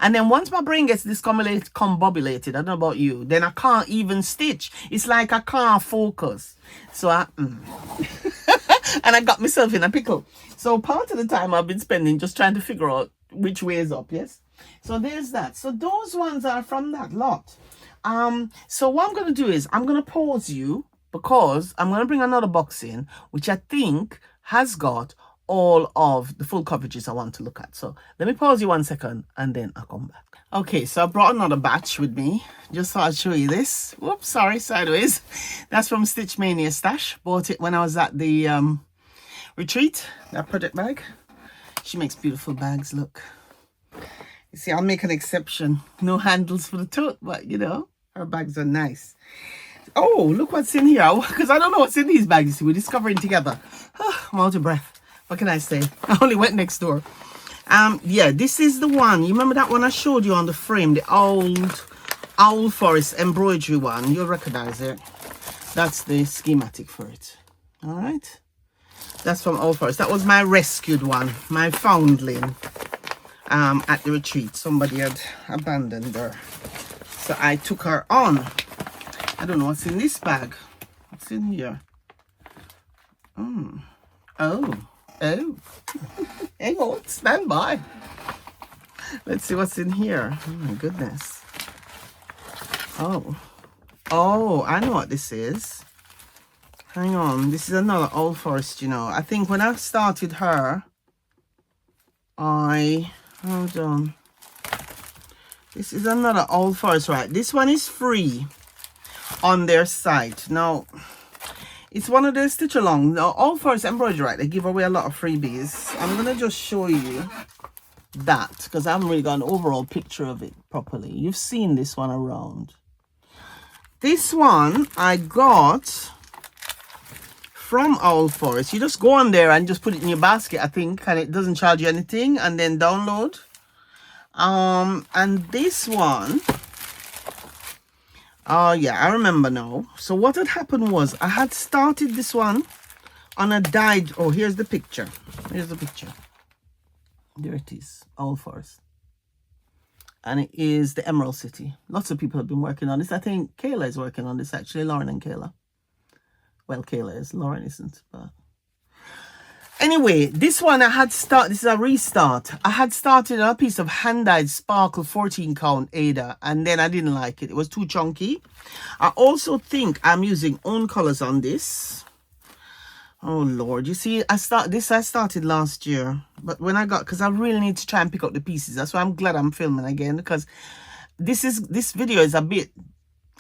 And then once my brain gets discombobulated, I don't know about you, then I can't even stitch. It's like I can't focus. So and I got myself in a pickle. So part of the time I've been spending just trying to figure out which way is up, yes? So there's that. So those ones are from that lot. So what I'm going to do is I'm going to pause you because I'm going to bring another box in, which I think has got all of the full coverages I want to look at. So let me pause you 1 second and then I'll come back. Okay, so I brought another batch with me. Just thought I'd show you this. Whoops, sorry, sideways. That's from Stitch Mania Stash. Bought it when I was at the retreat, that project bag. She makes beautiful bags, look. You see, I'll make an exception. No handles for the tote, but you know, her bags are nice. Oh, look what's in here. Because I don't know what's in these bags. You see, we're discovering together. I'm out of breath. What can I say? I only went next door. Yeah, this is the one. You remember that one I showed you on the frame? The old Owl Forest embroidery one. You'll recognize it. That's the schematic for it. All right. That's from Owl Forest. That was my rescued one. My foundling. At the retreat. Somebody had abandoned her. So I took her on. I don't know what's in this bag. What's in here? Oh. Hang on, stand by. Let's see what's in here. Oh my goodness. Oh, I know what this is. Hang on, this is another Old Forest, you know. I think when I started her, hold on. This is another Old Forest, right? This one is free on their site. Now, it's one of their stitch along. Now, Old Forest embroidery, right? They give away a lot of freebies. I'm gonna just show you that because I haven't really got an overall picture of it properly. You've seen this one around. This one I got from Old Forest. You just go on there and just put it in your basket, I think, and it doesn't charge you anything, and then download. And this one, oh yeah, I remember now. So what had happened was I had started this one on a dyed, oh, here's the picture. Here's the picture. There it is, Old Forest. And it is the Emerald City. Lots of people have been working on this. I think Kayla is working on this, actually, Lauren and Kayla. Well, Kayla is, Lauren isn't, but anyway, this one I had this is a restart. I had started a piece of hand-dyed sparkle 14 count Ada, and then I didn't like it. It was too chunky. I also think I'm using own colors on this. Oh Lord, you see, I started last year, but when I got, because I really need to try and pick up the pieces. That's why I'm glad I'm filming again, because this video is a bit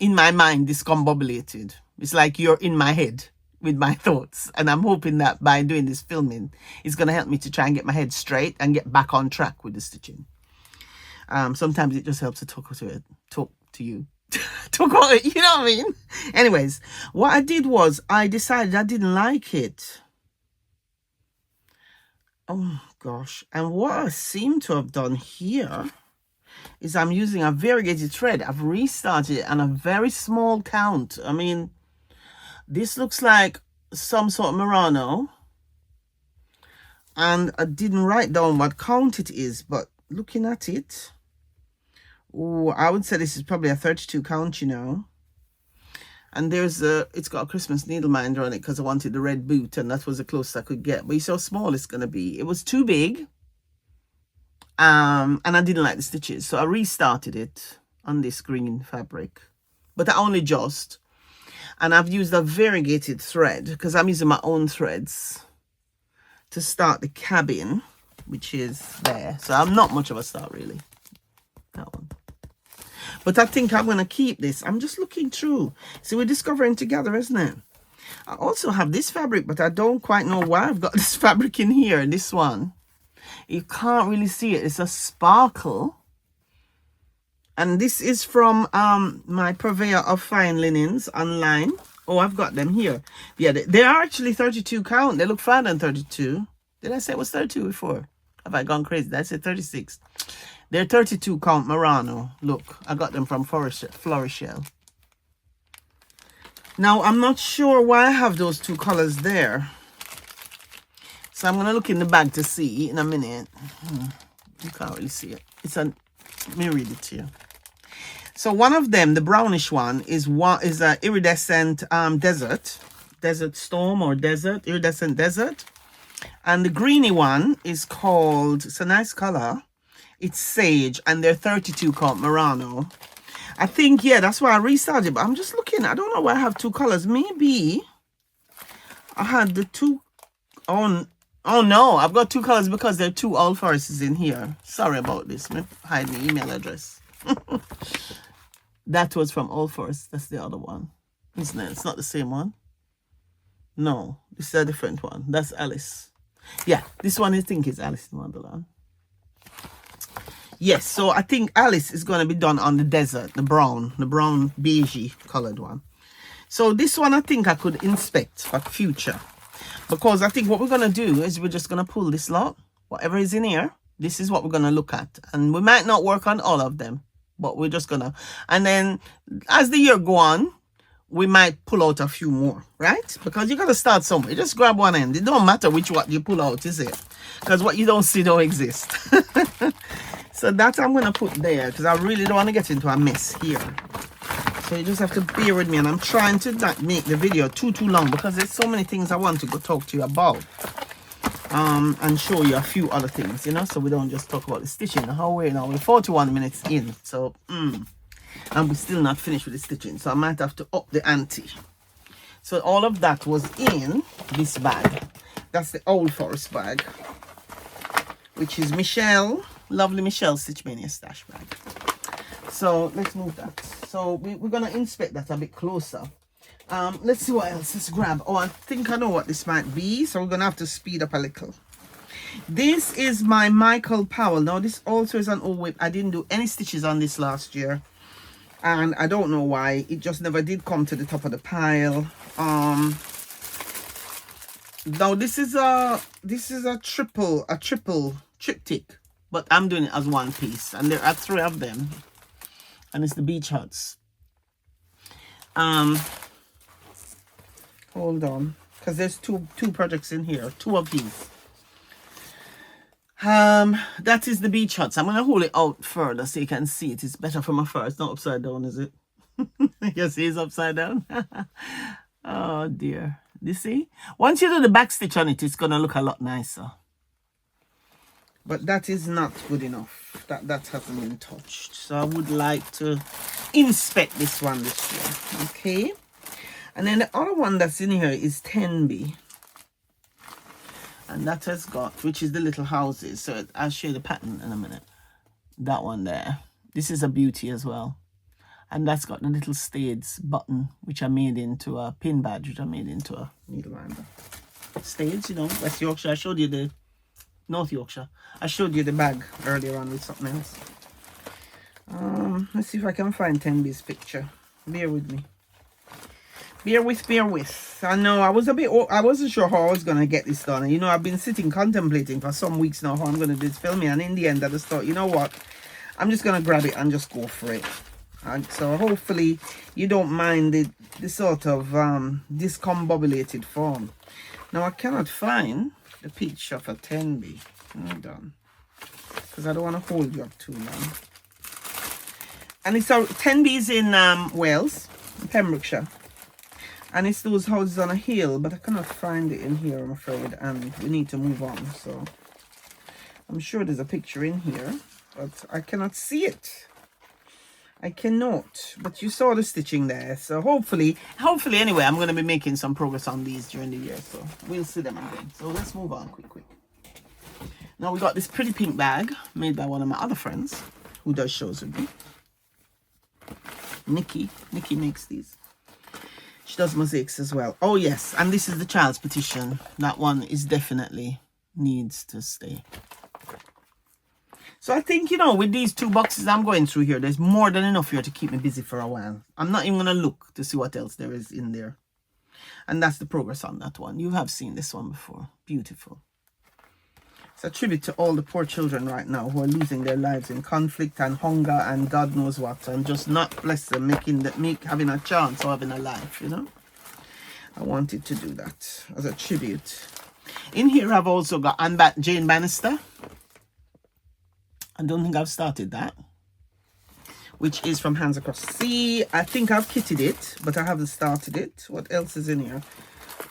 in my mind discombobulated. It's like you're in my head with my thoughts, and I'm hoping that by doing this filming, it's going to help me to try and get my head straight and get back on track with the stitching. Sometimes it just helps to talk to you. Talk about it, you know what I mean? Anyways, what I did was I decided I didn't like it. Oh gosh. And what I seem to have done here is I'm using a variegated thread. I've restarted it on a very small count. I mean, this looks like some sort of Murano. And I didn't write down what count it is, but looking at it, oh, I would say this is probably a 32 count, you know. And there's it's got a Christmas needle minder on it because I wanted the red boot, and that was the closest I could get. But you see how small it's going to be. It was too big. And I didn't like the stitches, so I restarted it on this green fabric. But I only just. And I've used a variegated thread because I'm using my own threads to start the cabin, which is there. So I'm not much of a start, really. That one. But I think I'm going to keep this. I'm just looking through. See, we're discovering together, isn't it? I also have this fabric, but I don't quite know why I've got this fabric in here. This one. You can't really see it. It's a sparkle. And this is from my purveyor of fine linens online. Oh, I've got them here. Yeah, they are actually 32 count. They look fine on 32. Did I say it was 32 before? Have I gone crazy? Did I say 36? They're 32 count Murano. Look, I got them from Florishell. Now, I'm not sure why I have those two colors there. So I'm going to look in the bag to see in a minute. You can't really see it. It's Let me read it to you. So one of them, the brownish one, is a iridescent desert storm, or iridescent desert. And the greeny one is called, it's a nice color, it's sage, and they're 32 count Murano. I think, yeah, that's why I restarted, but I'm just looking. I don't know why I have two colors. Maybe I had the two on. Oh no, I've got two colors because there are two All Forests in here. Sorry about this. Let me hide my email address. That was from All Forests. That's the other one, isn't it? It's not the same one. No, this is a different one. That's Alice. Yeah, this one I think is Alice in Wonderland. Yes, so I think Alice is going to be done on the desert, the brown beigey colored one. So this one I think I could inspect for future, because I think what we're going to do is we're just going to pull this lot, whatever is in here. This is what we're going to look at, and we might not work on all of them, but we're just going to, and then as the year go on, we might pull out a few more, right? Because you got to start somewhere. You just grab one end. It don't matter which one you pull out, is it? Because what you don't see don't exist. So that I'm going to put there, because I really don't want to get into a mess here. So you just have to bear with me. And I'm trying to not make the video too long, because there's so many things I want to go talk to you about. And show you a few other things, you know, so we don't just talk about the stitching. How we're 41 minutes in. So, and we're still not finished with the stitching. So I might have to up the ante. So all of that was in this bag. That's the Old Forest bag, which is Michelle. Lovely Michelle Stitch Mania stash bag. So let's move that. So we're going to inspect that a bit closer. Let's see what else. Let's grab. Oh, I think I know what this might be. So we're going to have to speed up a little. This is my Michael Powell. Now this also is an old WIP. I didn't do any stitches on this last year, and I don't know why. It just never did come to the top of the pile. Now this is a triptych. But I'm doing it as one piece, and there are 3 of them, and it's the beach huts. Hold on, because there's two projects in here, 2 of these. That is the beach huts. I'm gonna hold it out further so you can see it. It's better from afar. It's not upside down, is it? You see it's upside down. Oh dear. You see? Once you do the back stitch on it, it's gonna look a lot nicer. But that is not good enough. That hasn't been touched. So I would like to inspect this one this year. Okay. And then the other one that's in here is 10B. And that has got, which is the little houses. So I'll show you the pattern in a minute. That one there. This is a beauty as well. And that's got the little stades button, which I made into a pin badge, which I made into a needle winder. Stades, you know, West Yorkshire. I showed you the North Yorkshire. I showed you the bag earlier on with something else. Let's see if I can find 10B's picture. Bear with me. Bear with. I know I wasn't sure how I was gonna get this done. You know, I've been sitting contemplating for some weeks now how I'm gonna do this filming, and in the end I just thought, you know what? I'm just gonna grab it and just go for it. And so hopefully you don't mind the sort of discombobulated form. Now I cannot find the picture for 10B. Hold on, because I don't want to hold you up too long. And it's 10B is in Wales, Pembrokeshire, and it's those houses on a hill, but I cannot find it in here, I'm afraid, and we need to move on. So I'm sure there's a picture in here, but I cannot see it. I cannot, but you saw the stitching there. So hopefully anyway, I'm going to be making some progress on these during the year, so we'll see them again. So let's move on quick. Now we got this pretty pink bag made by one of my other friends who does shows with me. Nikki makes these. She does mosaics as well. Oh yes, and this is the Child's Petition. That one is definitely needs to stay. So I think, you know, with these 2 boxes I'm going through here, there's more than enough here to keep me busy for a while. I'm not even going to look to see what else there is in there. And that's the progress on that one. You have seen this one before. Beautiful. It's a tribute to all the poor children right now who are losing their lives in conflict and hunger and God knows what. And just not, bless them, having a chance or having a life, you know. I wanted to do that as a tribute. In here I've also got Jane Bannister. I don't think I've started that. which is from Hands Across the Sea. I think I've kitted it, but I haven't started it. What else is in here?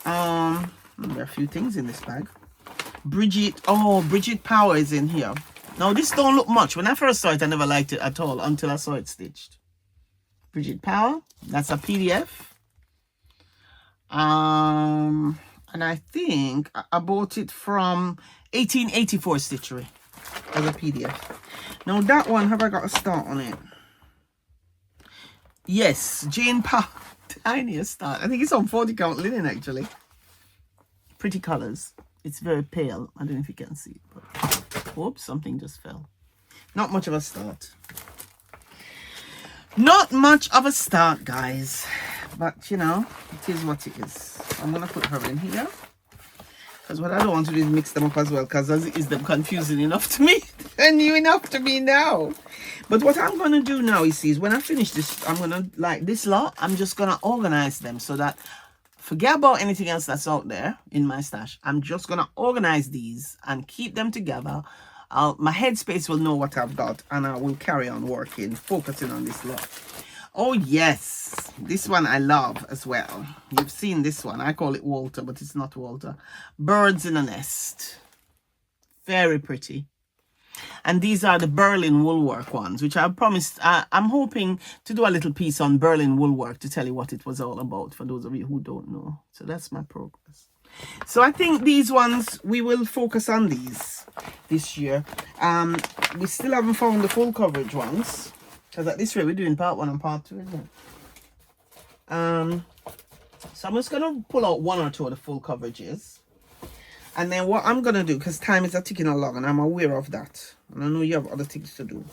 There are a few things in this bag. Bridget Power is in here. Now this don't look much. When I first saw it, I never liked it at all until I saw it stitched. Bridget Power, that's a PDF. And I think I bought it from 1884 Stitchery as a PDF. Now that one, have I got a start on it? Yes, Jane Power, tiniest start. I think it's on 40 count linen actually. Pretty colors. It's very pale. I don't know if you can see it, but whoops, something just fell. Not much of a start. Not much of a start, guys. But, you know, it is what it is. I'm going to put her in here. Because what I don't want to do is mix them up as well. Because as it is, them confusing enough to me. And new enough to me now. But what I'm going to do now, you see, is when I finish this, I'm going to, like this lot, I'm just going to organize them so that forget about anything else that's out there in my stash. I'm just going to organize these and keep them together. My headspace will know what I've got, and I will carry on working, focusing on this lot. Oh, yes. This one I love as well. You've seen this one. I call it Walter, but it's not Walter. Birds in a Nest. Very pretty. And these are the Berlin woolwork ones, which I promised. I'm hoping to do a little piece on Berlin woolwork to tell you what it was all about, for those of you who don't know. So that's my progress. So I think these ones, we will focus on these this year. We still haven't found the full coverage ones, because at this rate we're doing part 1 and part 2, isn't it? So I'm just going to pull out 1 or 2 of the full coverages. And then what I'm going to do, because time is ticking along and I'm aware of that. And I know you have other things to do.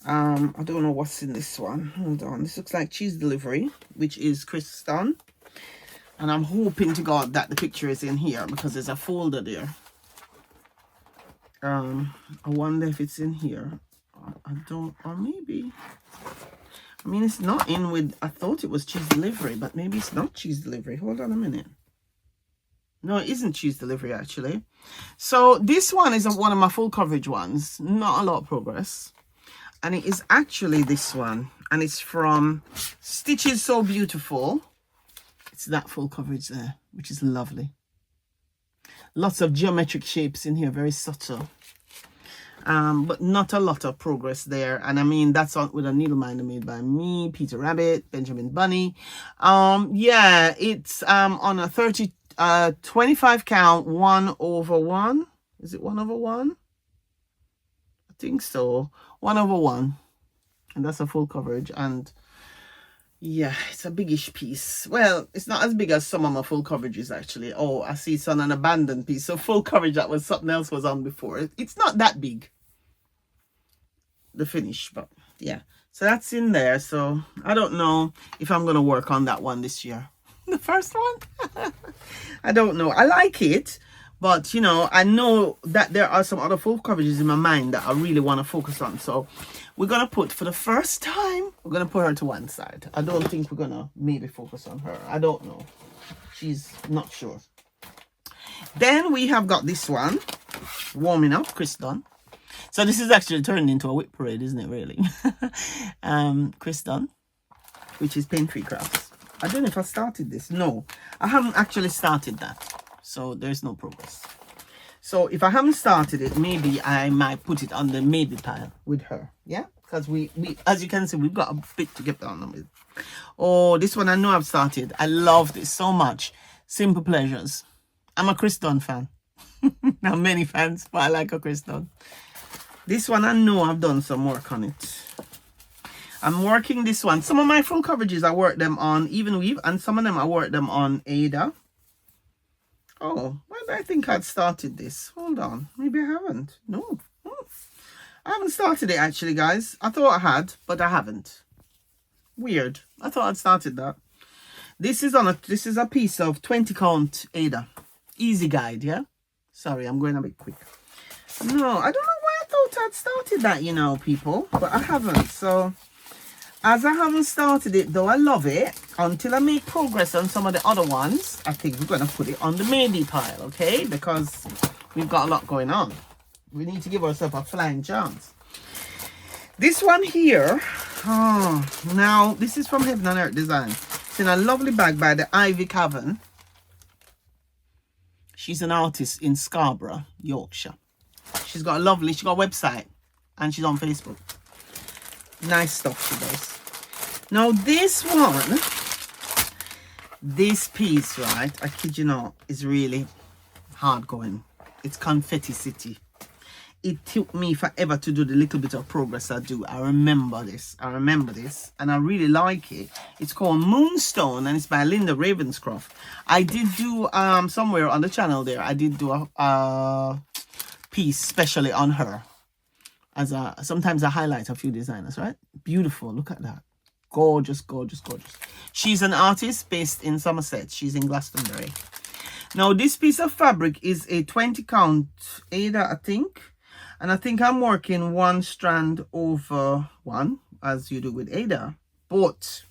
I don't know what's in this one. Hold on. This looks like cheese delivery, which is Kristen. And I'm hoping to God that the picture is in here because there's a folder there. I wonder if it's in here. I don't, or maybe. I mean, it's not in with, I thought it was cheese delivery, but maybe it's not cheese delivery. Hold on a minute. No, it isn't cheese delivery, actually. So this one is one of my full coverage ones. Not a lot of progress. And it is actually this one. And it's from Stitches So Beautiful. It's that full coverage there, which is lovely. Lots of geometric shapes in here, very subtle. But not a lot of progress there. And I mean, that's on with a needle minder made by me, Peter Rabbit, Benjamin Bunny. Yeah, it's on a 25 count 1/1. Is it 1/1? I think so. 1/1. And that's a full coverage. And yeah, it's a biggish piece. Well, it's not as big as some of my full coverages actually. Oh, I see it's on an abandoned piece. So full coverage that was something else was on before. It's not that big, the finish, but yeah. So that's in there. So I don't know if I'm going to work on that one this year. The first one? I don't know. I like it, but you know, I know that there are some other full coverages in my mind that I really want to focus on. So we're going to put, for the first time, we're going to put her to one side. I don't think we're going to maybe focus on her. I don't know. She's not sure. Then we have got this one, Warming Up, Chris Dunn. So this is actually turned into a whip parade, isn't it, really? Chris Dunn, which is Pain Free Crafts. I don't know if I started this. No, I haven't actually started that. So there's no progress. So if I haven't started it, maybe I might put it on the maybe pile with her. Yeah, because we as you can see, we've got a bit to get down with. Oh, this one I know I've started. I love this so much. Simple Pleasures. I'm a Chris Dunn fan. Not many fans, but I like a Chris Dunn. This one I know I've done some work on it. I'm working this one. Some of my full coverages I work them on Even Weave, and some of them I work them on Ada. Oh, why did I think I'd started this? Hold on. Maybe I haven't. No. I haven't started it actually, guys. I thought I had, but I haven't. Weird. I thought I'd started that. This is a piece of 20 count Ada. Easy guide, yeah? Sorry, I'm going a bit quick. No, I don't know why I thought I'd started that, you know, people. But I haven't. So as I haven't started it, though I love it, until I make progress on some of the other ones, I think we're going to put it on the maybe pile, okay? Because we've got a lot going on. We need to give ourselves a flying chance. This one here, oh, now this is from Heaven and Earth Design. It's in a lovely bag by the Ivy Cavern. She's an artist in Scarborough, Yorkshire. She got a website and she's on Facebook. Nice stuff she does. Now this one, this piece, right, I kid you not, is really hard going. It's Confetti City. It took me forever to do the little bit of progress I do. I remember this, and I really like it. It's called Moonstone, and it's by Linda Ravenscroft. I did do somewhere on the channel there, I did do a piece specially on her. As sometimes I highlight a few designers, right? Beautiful, look at that. Gorgeous, gorgeous, gorgeous. She's an artist based in Somerset. She's in Glastonbury. Now this piece of fabric is a 20 count Ada, I think. And I think I'm working one strand over one, as you do with Ada. But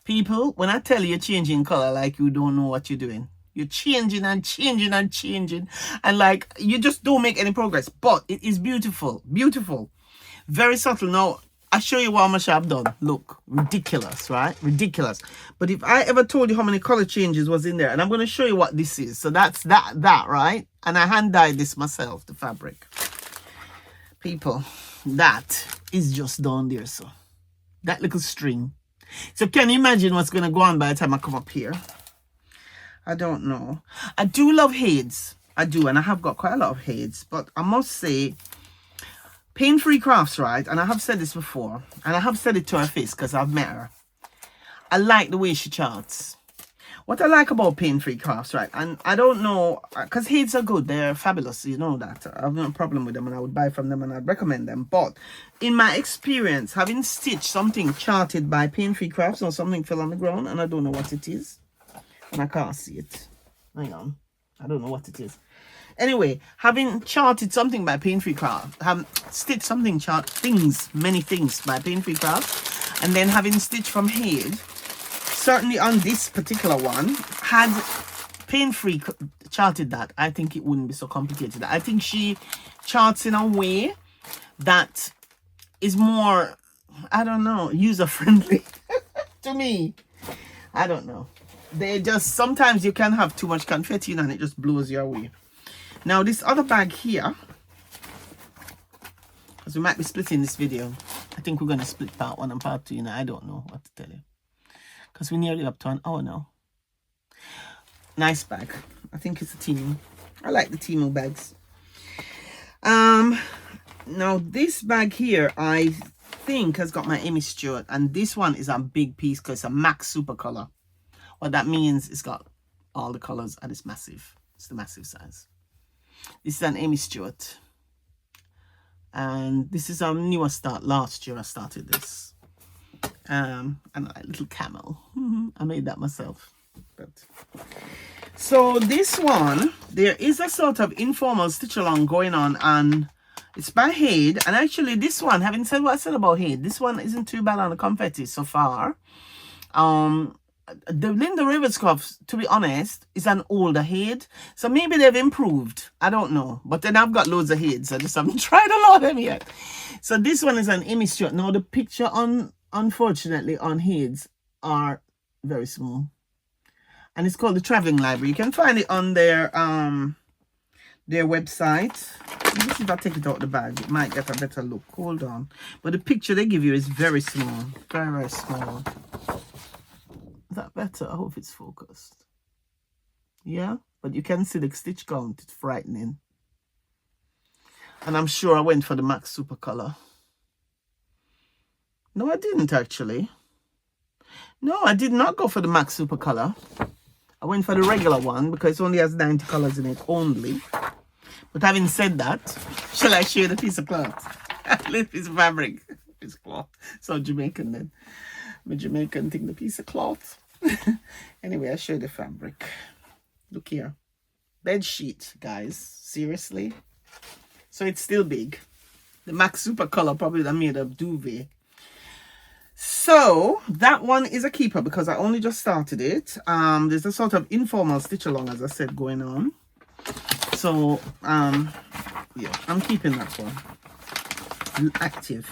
people, when I tell you you're changing color, like you don't know what you're doing. You're changing and changing and changing. And like, you just don't make any progress. But it is beautiful. Beautiful. Very subtle. Now, I'll show you what much I've done. Look, ridiculous, right? Ridiculous. But if I ever told you how many color changes was in there, and I'm going to show you what this is. So that's that, right? And I hand dyed this myself, the fabric. People, that is just down there, so that little string. So can you imagine what's going to go on by the time I come up here? I don't know. I do love Hades. I do, and I have got quite a lot of Hades. But I must say, Pain-Free Crafts, right? And I have said this before, and I have said it to her face because I've met her. I like the way she charts. What I like about Pain-Free Crafts, right? And I don't know, because Hades are good. They're fabulous. You know that. I have no problem with them, and I would buy from them, and I'd recommend them. But in my experience, having stitched something charted by Pain-Free Crafts, or something fell on the ground, and I don't know what it is. And I can't see it. Hang on. I don't know what it is. Anyway, having charted something by Pain-Free Crafts, having stitched something, many things by Pain-Free Crafts, and then having stitched from Hades, certainly on this particular one, had Pain-Free charted that, I think it wouldn't be so complicated. I think she charts in a way that is more, I don't know, user-friendly to me. I don't know. They just, sometimes you can have too much confetti and it just blows you away. Now this other bag here, because we might be splitting this video. I think we're going to split part 1 and part 2, you know, I don't know what to tell you. Because we're nearly up to an hour now. Nice bag. I think it's a Temu. I like the Temu bags. Now this bag here, I think has got my Amy Stewart. And this one is a big piece because it's a Max Super Color. What that means, it's got all the colors and it's massive. It's the massive size. This is an Amy Stewart. And this is our newer start. Last year I started this. And a little camel. I made that myself. But so this one, there is a sort of informal stitch along going on, and it's by Hade. And actually this one, having said what I said about Hade, this one isn't too bad on the confetti so far. The Linda Ravenscroft, to be honest, is an older Hade. So maybe they've improved. I don't know. But then I've got loads of Hades. I just haven't tried a lot of them yet. So this one is an Amy Stewart. Now the picture unfortunately on Hades are very small. And it's called the Traveling Library. You can find it on their website. Let me see if I take it out of the bag. It might get a better look. Hold on. But the picture they give you is very small. Very, very small. Is that better? I hope it's focused. Yeah, but you can see the stitch count. It's frightening. And I'm sure I went for the Max Super Color. No, I didn't actually. No, I did not go for the Max Super Color. I went for the regular one because it only has 90 colors in it only. But having said that, shall I share the piece of cloth? Little piece of fabric. Piece of cloth. So Jamaican then. I'm a Jamaican thing, the piece of cloth. Anyway, I'll show you the fabric. Look here. Bed sheet, guys. Seriously. So it's still big. The Max Super Color probably that made of duvet. So that one is a keeper because I only just started it. There's a sort of informal stitch along, as I said, going on. So yeah, I'm keeping that one active.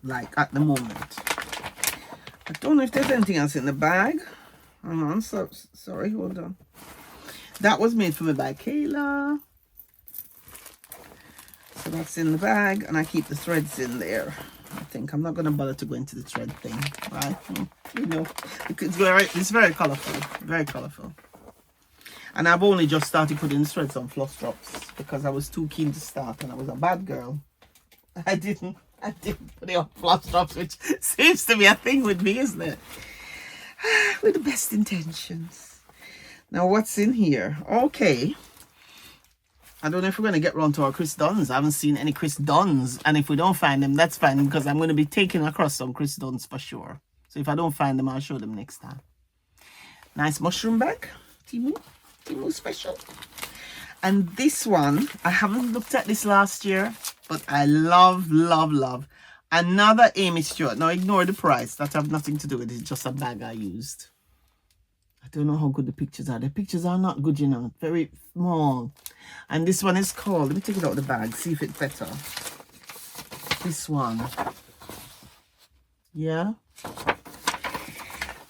like at the moment. I don't know if there's anything else in the bag. Hang on, so sorry, hold on. That was made for me by Kayla. So that's in the bag, and I keep the threads in there. I think I'm not going to bother to go into the thread thing, right? You know, it's very colorful, very colorful. And I've only just started putting the threads on floss drops because I was too keen to start, and I was a bad girl. I didn't put it on floss drops, which seems to be a thing with me, isn't it? With the best intentions. Now, what's in here? Okay. I don't know if we're going to get round to our Chris Duns. I haven't seen any Chris Duns. And if we don't find them, that's fine, because I'm going to be taking across some Chris Duns for sure. So if I don't find them, I'll show them next time. Nice mushroom bag. Timu special. And this one, I haven't looked at this last year, but I love, love, love. Another Amy Stewart. Now ignore the price. That have nothing to do with it. It's just a bag I used. I don't know how good the pictures are. The pictures are not good, you know. Very small. And this one is called, let me take it out of the bag, see if it's better. This one. Yeah.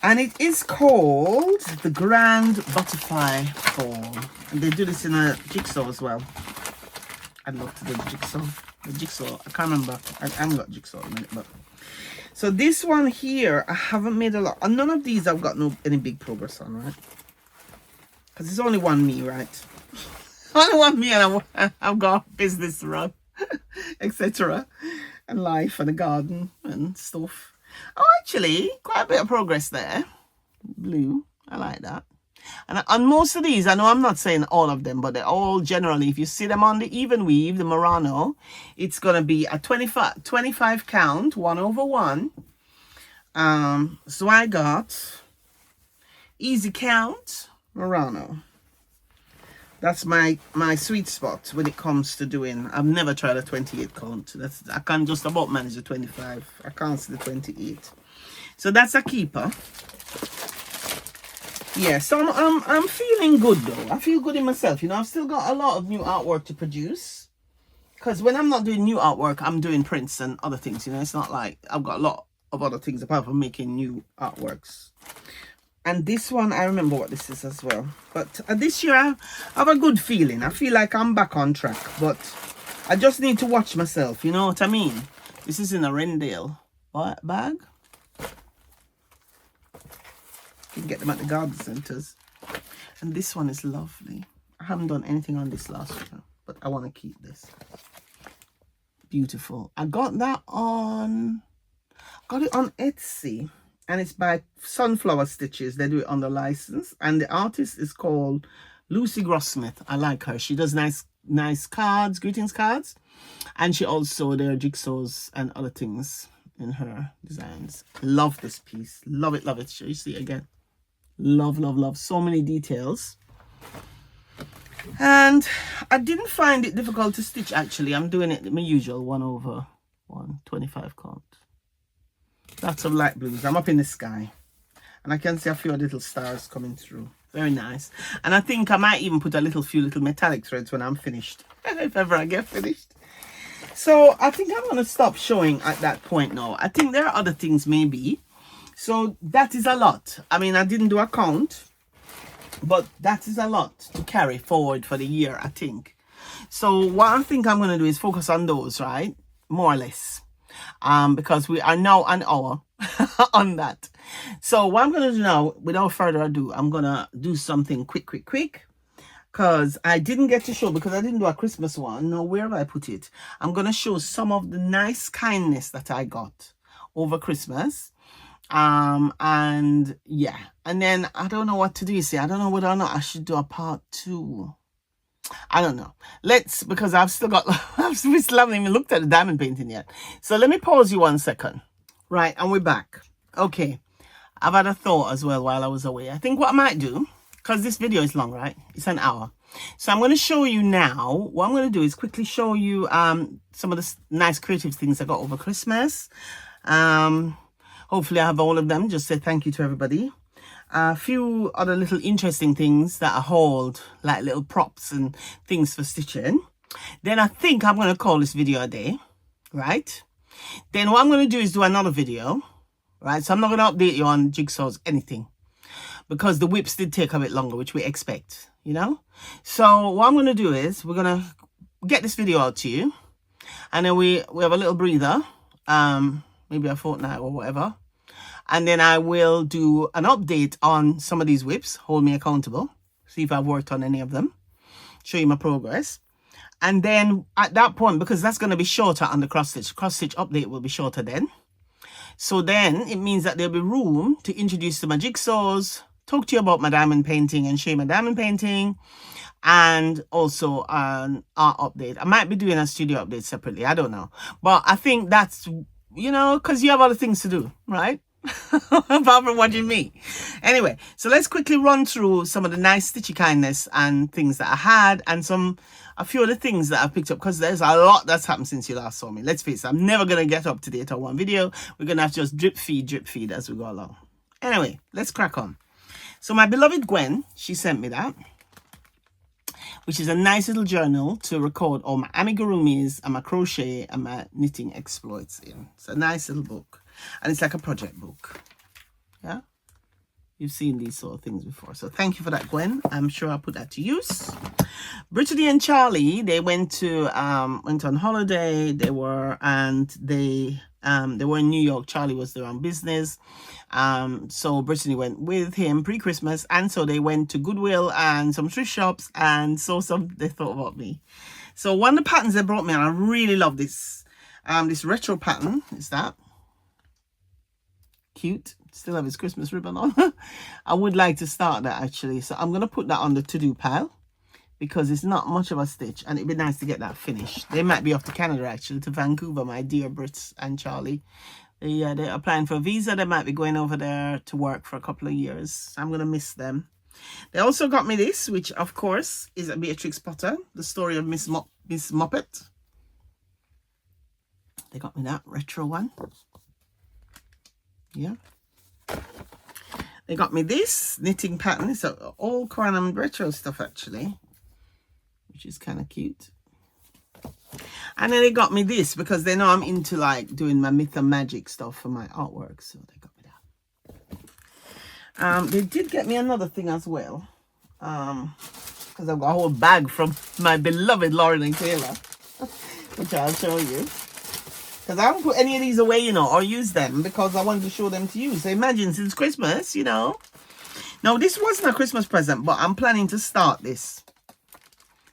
And it is called the Grand Butterfly Fall. And they do this in a jigsaw as well. I'd love to do the jigsaw. The jigsaw, I can't remember. I haven't got jigsaw in a minute, but. So this one here, I haven't made a lot. And none of these I've got any big progress on, right? Because it's only one me, right? Only one me, and I've got business to run, etc. And life and a garden and stuff. Oh, actually, quite a bit of progress there. Blue, I like that. And on most of these, I know I'm not saying all of them, but they're all generally, if you see them on the even weave, the Murano, it's going to be a 25 count, 1/1. So I got easy count, Murano. That's my sweet spot when it comes to doing. I've never tried a 28 count. I can just about manage the 25. I can't see the 28. So that's a keeper. Yeah, so I'm feeling good though. I feel good in myself. You know, I've still got a lot of new artwork to produce. Because when I'm not doing new artwork, I'm doing prints and other things. You know, it's not like I've got a lot of other things apart from making new artworks. And this one, I remember what this is as well. But this year, I have a good feeling. I feel like I'm back on track. But I just need to watch myself. You know what I mean? This is in a Rendale bag. You can get them at the garden centres. And this one is lovely. I haven't done anything on this last year, but I want to keep this. Beautiful. I got that on Etsy, and it's by Sunflower Stitches. They do it on the license, and the artist is called Lucy Grossmith. I like her. She does nice cards, greetings cards, and she also, there are jigsaws and other things in her designs. Love this piece. Love it, love it. Shall you see it again? Love, love, love. So many details. And I didn't find it difficult to stitch, actually. I'm doing it my usual 1/1, 25 count. Lots of light blues. I'm up in the sky. And I can see a few little stars coming through. Very nice. And I think I might even put few little metallic threads when I'm finished. If ever I get finished. So I think I'm going to stop showing at that point now. I think there are other things maybe. So that is a lot. I mean, I didn't do a count, but that is a lot to carry forward for the year, I think. So what I think I'm going to do is focus on those, right? More or less. Because we are now an hour on that. So what I'm going to do now, without further ado, I'm going to do something quick. Because I didn't get to show, because I didn't do a Christmas one. Now, where have I put it? I'm going to show some of the nice kindness that I got over Christmas. And yeah, and then I don't know what to do. You see, I don't know whether or not I should do a part 2. I don't know. Because I've still got, we still haven't even looked at the diamond painting yet. So let me pause you 1 second. Right, and we're back. Okay, I've had a thought as well while I was away. I think what I might do, because this video is long, right? It's an hour. So I'm going to show you now. What I'm going to do is quickly show you some of the nice creative things I got over Christmas. Hopefully I have all of them. Just say thank you to everybody. A few other little interesting things that I hold, like little props and things for stitching. Then I think I'm going to call this video a day, right? Then what I'm going to do is do another video, right? So I'm not going to update you on jigsaws, anything, because the whips did take a bit longer, which we expect, you know? So what I'm going to do is we're going to get this video out to you, and then we have a little breather, maybe a fortnight or whatever. And then I will do an update on some of these whips, hold me accountable, see if I've worked on any of them, show you my progress. And then at that point, because that's going to be shorter on the cross stitch update will be shorter then. So then it means that there'll be room to introduce to my jigsaws, talk to you about my diamond painting and show you my diamond painting, and also an art update. I might be doing a studio update separately, I don't know. But I think that's, you know, because you have other things to do, right? Apart from watching me. Anyway, so let's quickly run through some of the nice stitchy kindness and things that I had, and a few of the things that I've picked up, because there's a lot that's happened since you last saw me. Let's face it, I'm never going to get up to date on one video. We're going to have to just drip feed as we go along. Anyway, let's crack on. So my beloved Gwen, she sent me that, which is a nice little journal to record all my amigurumis and my crochet and my knitting exploits in. It's a nice little book. And it's like a project book. Yeah, you've seen these sort of things before, so thank you for that, Gwen. I'm sure I'll put that to use. Brittany and Charlie, they went on holiday. They were in New York. Charlie was there on business, so Brittany went with him pre-Christmas, and so they went to Goodwill and some thrift shops, and so they thought about me. So one of the patterns they brought me, and I really love this retro pattern, is that cute. Still have his Christmas ribbon on. I would like to start that actually, so I'm gonna put that on the to-do pile because it's not much of a stitch, and it'd be nice to get that finished. They might be off to Canada actually, to Vancouver, my dear Brits and Charlie. They're applying for a visa. They might be going over there to work for a couple of years. I'm gonna miss them. They also got me this, which of course is a Beatrix Potter, the story of Miss Muppet. They got me that retro one. Yeah, they got me this knitting pattern. It's all Coronum retro stuff actually, which is kind of cute. And then they got me this because they know I'm into like doing my myth and magic stuff for my artwork, so they got me that. They did get me another thing as well, because I've got a whole bag from my beloved Lauren and Kayla, which I'll show you. Because I haven't put any of these away, you know, or use them because I wanted to show them to you. So imagine, since Christmas, you know. Now, this wasn't a Christmas present, but I'm planning to start this.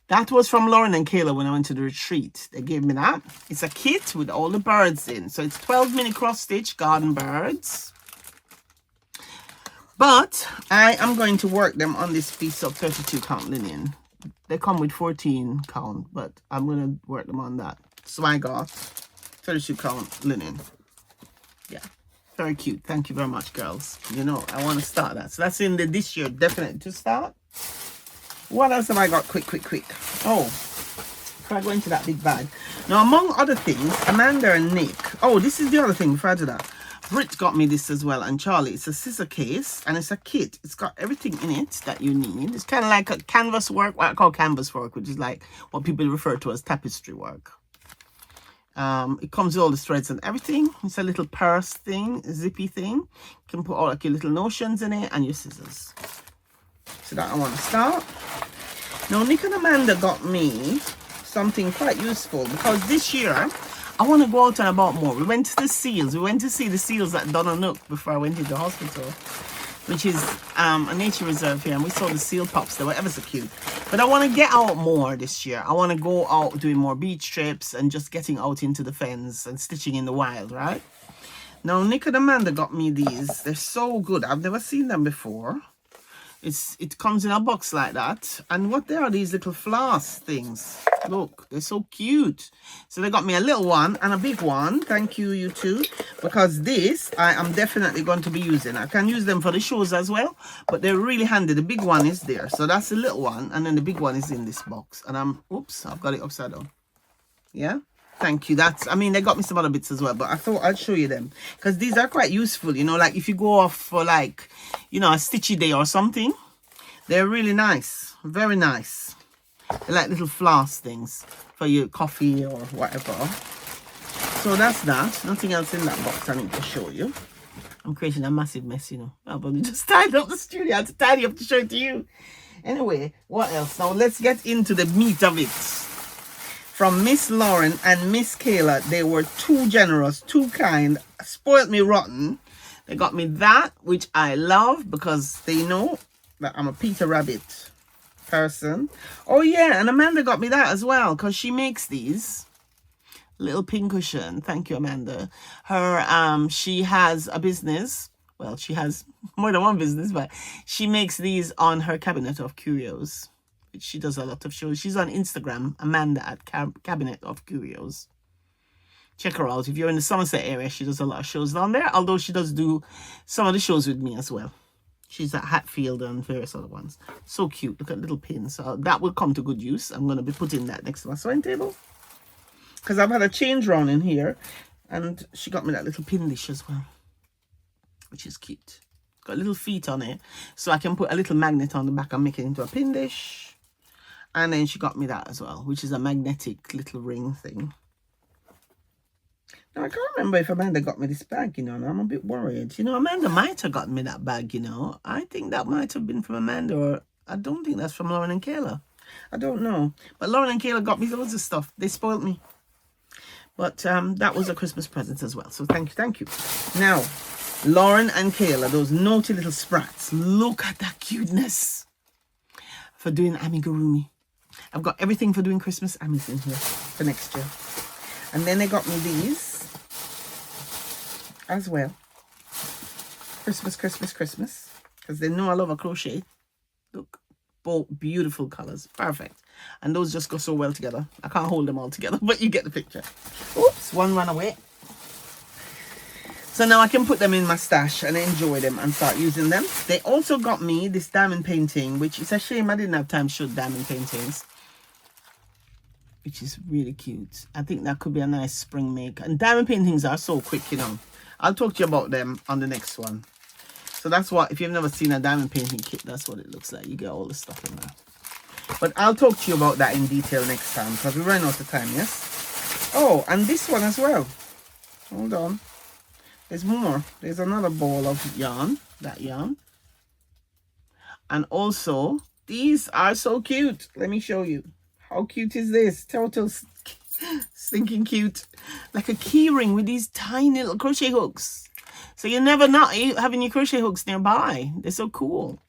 That was from Lauren and Kayla when I went to the retreat. They gave me that. It's a kit with all the birds in. So it's 12 mini cross-stitch garden birds. But I am going to work them on this piece of 32 count linen. They come with 14 count, but I'm going to work them on that. So I got 32 count linen. Yeah, very cute. Thank you very much, girls. You know, I want to start that. So that's in this year, definitely to start. What else have I got? Quick. Oh, before I go into that big bag. Now, among other things, Amanda and Nick. Oh, this is the other thing before I do that. Britt got me this as well, and Charlie. It's a scissor case, and it's a kit. It's got everything in it that you need. It's kind of like a canvas work, what I call canvas work, which is like what people refer to as tapestry work. It comes with all the threads and everything. It's a little purse thing, zippy thing. You can put all like your little notions in it and your scissors. So that I want to start. Now, Nick and Amanda got me something quite useful because this year I want to go out and about more. We went to the seals. We went to see the seals at Nook before I went into the hospital, which is a nature reserve here, and we saw the seal pups. They were ever so cute. But I want to get out more this year. I want to go out doing more beach trips and just getting out into the fens and stitching in the wild, right? Now, Nick and Amanda got me these. They're so good. I've never seen them before. It comes in a box like that. And what they are, these little floss things. Look, they're so cute. So they got me a little one and a big one. Thank you, you two. Because this, I am definitely going to be using. I can use them for the shows as well. But they're really handy. The big one is there. So that's the little one. And then the big one is in this box. And oops, I've got it upside down. Yeah. Thank you. I mean, they got me some other bits as well, but I thought I'd show you them because these are quite useful, you know, like if you go off for like, you know, a stitchy day or something, they're really nice. Very nice. They're like little floss things for your coffee or whatever. So that's that. Nothing else in that box I need to show you. I'm creating a massive mess, you know. I've probably just tidied up the studio. I had to tidy up to show it to you. Anyway, what else? Now let's get into the meat of it. From Miss Lauren and Miss Kayla, they were too generous, too kind, spoiled me rotten. They got me that, which I love because they know that I'm a Peter Rabbit person. Oh yeah, and Amanda got me that as well because she makes these. Little pincushion. Thank you, Amanda. Her she has a business. Well, she has more than one business, but she makes these on her Cabinet of Curios, which she does a lot of shows. She's on Instagram, Amanda at Cabinet of Curios. Check her out. If you're in the Somerset area, she does a lot of shows down there, although she does do some of the shows with me as well. She's at Hatfield and various other ones. So cute. Look at little pins. So that will come to good use. I'm going to be putting that next to my sewing table, because I've had a change round in here, and she got me that little pin dish as well, which is cute. Got little feet on it, so I can put a little magnet on the back and make it into a pin dish. And then she got me that as well, which is a magnetic little ring thing. Now, I can't remember if Amanda got me this bag, you know, and I'm a bit worried. You know, Amanda might have gotten me that bag, you know. I think that might have been from Amanda, or I don't think that's from Lauren and Kayla. I don't know. But Lauren and Kayla got me loads of stuff. They spoiled me. But that was a Christmas present as well. So thank you, thank you. Now, Lauren and Kayla, those naughty little sprats. Look at that cuteness. For doing amigurumi. I've got everything for doing Christmas amis in here for next year. And then they got me these as well. Christmas, Christmas, Christmas. Because they know I love a crochet. Look. Both beautiful colors. Perfect. And those just go so well together. I can't hold them all together, but you get the picture. Oops, one ran away. So now I can put them in my stash and enjoy them and start using them. They also got me this diamond painting, which is a shame I didn't have time to show diamond paintings, which is really cute. I think that could be a nice spring make. And diamond paintings are so quick, you know. I'll talk to you about them on the next one. So that's what, if you've never seen a diamond painting kit, that's what it looks like. You get all the stuff in there. But I'll talk to you about that in detail next time, because we're running out of time, yes? Oh, and this one as well. Hold on. There's more. There's another ball of yarn, that yarn. And also, these are so cute. Let me show you. How cute is this? Total stinking cute. Like a key ring with these tiny little crochet hooks. So you're never not having your crochet hooks nearby. They're so cool.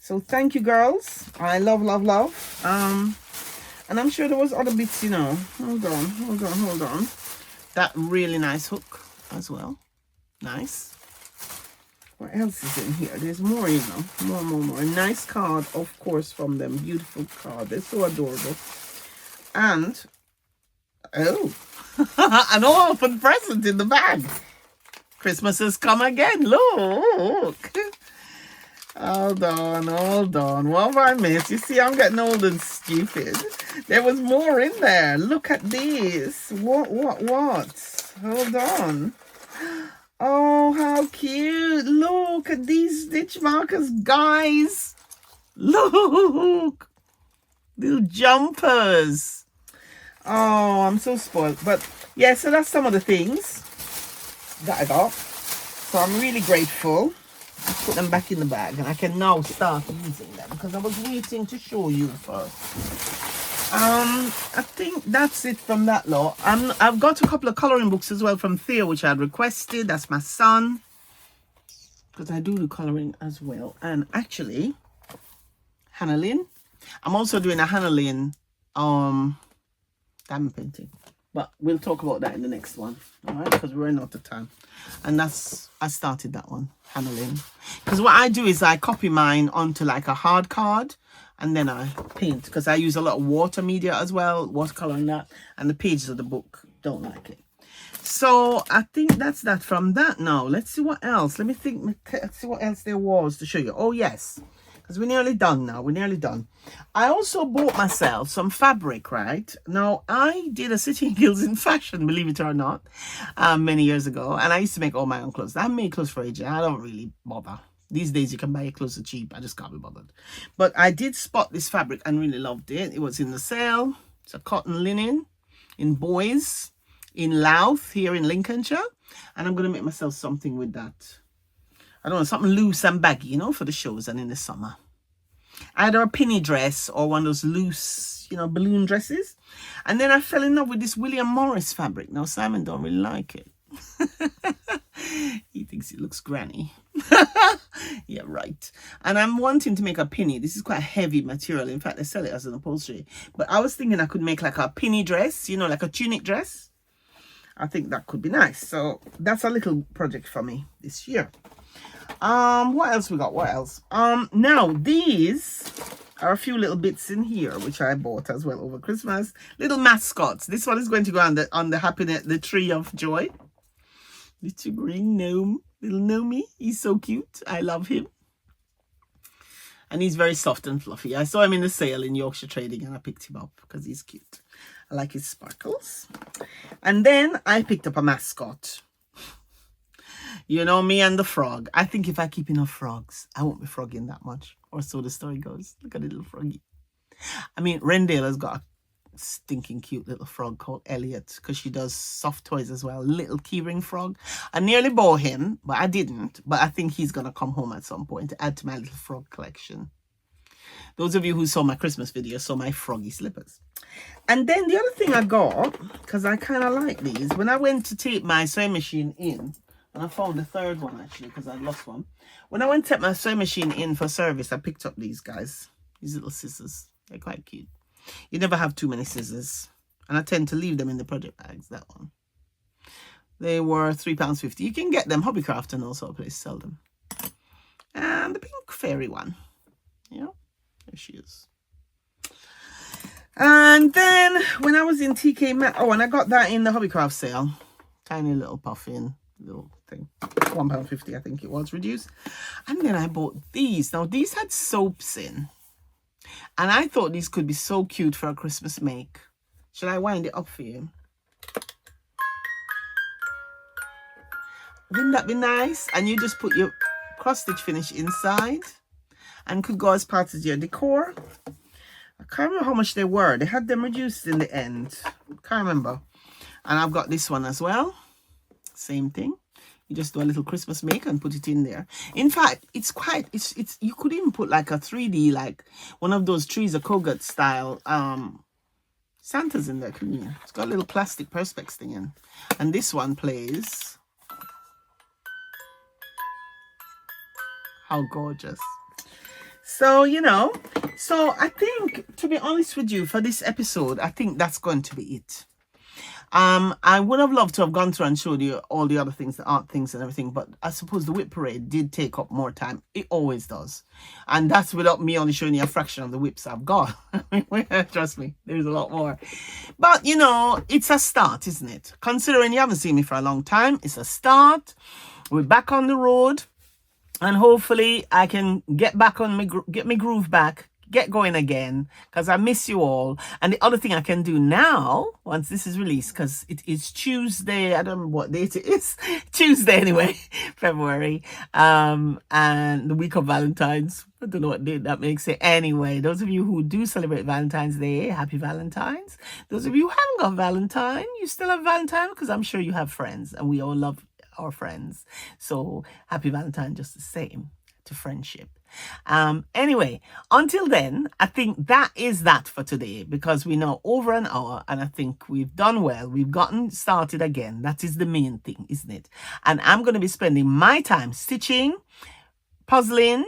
So thank you, girls. I love, love, love. And I'm sure there was other bits, you know. Hold on, hold on, hold on. That really nice hook as well. Nice. What else is in here? There's more, you know. More. A nice card, of course, from them. Beautiful card. They're so adorable. And, oh, an open present in the bag. Christmas has come again. Look. Hold on, hold on. What have I missed? You see, I'm getting old and stupid. There was more in there. Look at this. What? Hold on. Oh, how cute. Look at these stitch markers, guys. Look. Little jumpers. Oh, I'm so spoiled. But, yeah, so that's some of the things that I got. So I'm really grateful. I put them back in the bag and I can now start using them because I was waiting to show you first. I think that's it from that lot. I've got a couple of colouring books as well from Theo, which I had requested. That's my son, because I do colouring as well. And actually, Hannah Lynn, I'm also doing a Hannah Lynn diamond painting. But we'll talk about that in the next one, all right? Because we're running out of time. And I started that one, Hannah Lynn. Because what I do is I copy mine onto like a hard card and then I paint. Because I use a lot of water media as well, watercolor and that. And the pages of the book don't like it. So I think that's that from that now. Let's see what else. Let me think. Let's see what else there was to show you. Oh, yes. Because we're nearly done now. We're nearly done. I also bought myself some fabric, right? Now, I did a City Girls in Fashion, believe it or not, many years ago. And I used to make all my own clothes. I made clothes for ages. I don't really bother. These days, you can buy your clothes for cheap. I just can't be bothered. But I did spot this fabric and really loved it. It was in the sale. It's a cotton linen in boys. in Louth here in Lincolnshire. And I'm going to make myself something with that. I don't know, something loose and baggy, you know, for the shows and in the summer. Either a pinny dress or one of those loose, you know, balloon dresses. And then I fell in love with this William Morris fabric. Now, Simon don't really like it. He thinks it looks granny. Yeah, right. And I'm wanting to make a pinny. This is quite heavy material. In fact, they sell it as an upholstery. But I was thinking I could make like a pinny dress, you know, like a tunic dress. I think that could be nice. So that's a little project for me this year. What else we got? What else? Now these are a few little bits in here which I bought as well over Christmas. Little mascots. This one is going to go on the happiness, the tree of joy. Little green gnome, little gnomey. He's so cute. I love him. And he's very soft and fluffy. I saw him in the sale in Yorkshire Trading and I picked him up because he's cute. I like his sparkles. And then I picked up a mascot. You know, me and the frog. I think if I keep enough frogs, I won't be frogging that much. Or so the story goes. Look at the little froggy. I mean, Rendale has got a stinking cute little frog called Elliot because she does soft toys as well. Little keyring frog. I nearly bought him, but I didn't. But I think he's going to come home at some point to add to my little frog collection. Those of you who saw my Christmas video saw my froggy slippers. And then the other thing I got, because I kind of like these, when I went to take my sewing machine in, and I found the third one actually because I'd lost one. When I went to take my sewing machine in for service, I picked up these guys. These little scissors. They're quite cute. You never have too many scissors. And I tend to leave them in the project bags, that one. They were £3.50. You can get them. Hobbycraft and all sort of places sell them. And the pink fairy one. Yeah, there she is. And then when I was in TK Maxx, and I got that in the Hobbycraft sale. Tiny little puffin, little thing. £1.50 I think it was reduced. And then I bought these. Now these had soaps in. And I thought these could be so cute for a Christmas make. Should I wind it up for you? Wouldn't that be nice? And you just put your cross-stitch finish inside. And could go as part of your decor. I can't remember how much they were. They had them reduced in the end. Can't remember. And I've got this one as well. Same thing. You just do a little Christmas make and put it in there. In fact, it's you could even put like a 3D, like one of those trees, a Kogut style Santas in there, couldn't you? It's got a little plastic perspex thing in. And this one plays. How gorgeous. So, you know, so I think, to be honest with you, for this episode, I think that's going to be it. I would have loved to have gone through and showed you all the other things, the art things and everything, but I suppose the WIP parade did take up more time. It always does. And that's without me only showing you a fraction of the WIPs I've got. Trust me, there's a lot more. But, you know, it's a start, isn't it? Considering you haven't seen me for a long time, it's a start. We're back on the road. And hopefully I can get back on get my groove back, get going again, because I miss you all. And the other thing I can do now, once this is released, because it is Tuesday, I don't know what date it is, Tuesday anyway, February, and the week of Valentine's. I don't know what date that makes it. Anyway, those of you who do celebrate Valentine's Day, happy Valentine's. Those of you who haven't got Valentine, you still have Valentine, because I'm sure you have friends, and we all love our friends. So happy Valentine just the same to friendship. Anyway, until then, I think that is that for today, because we're now over an hour and I think we've done well. We've gotten started again. That is the main thing, isn't it? And I'm going to be spending my time stitching, puzzling,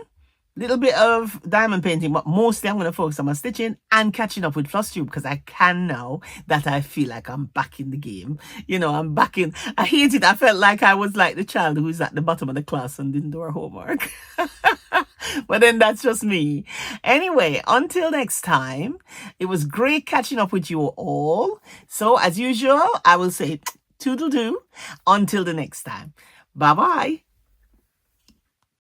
little bit of diamond painting, but mostly I'm going to focus on my stitching and catching up with Flosstube, because I can now that I feel like I'm back in the game. You know, I'm back in. I hate it. I felt like I was like the child who's at the bottom of the class and didn't do her homework. But then that's just me. Anyway, until next time, it was great catching up with you all. So as usual, I will say toodle-doo until the next time. Bye-bye.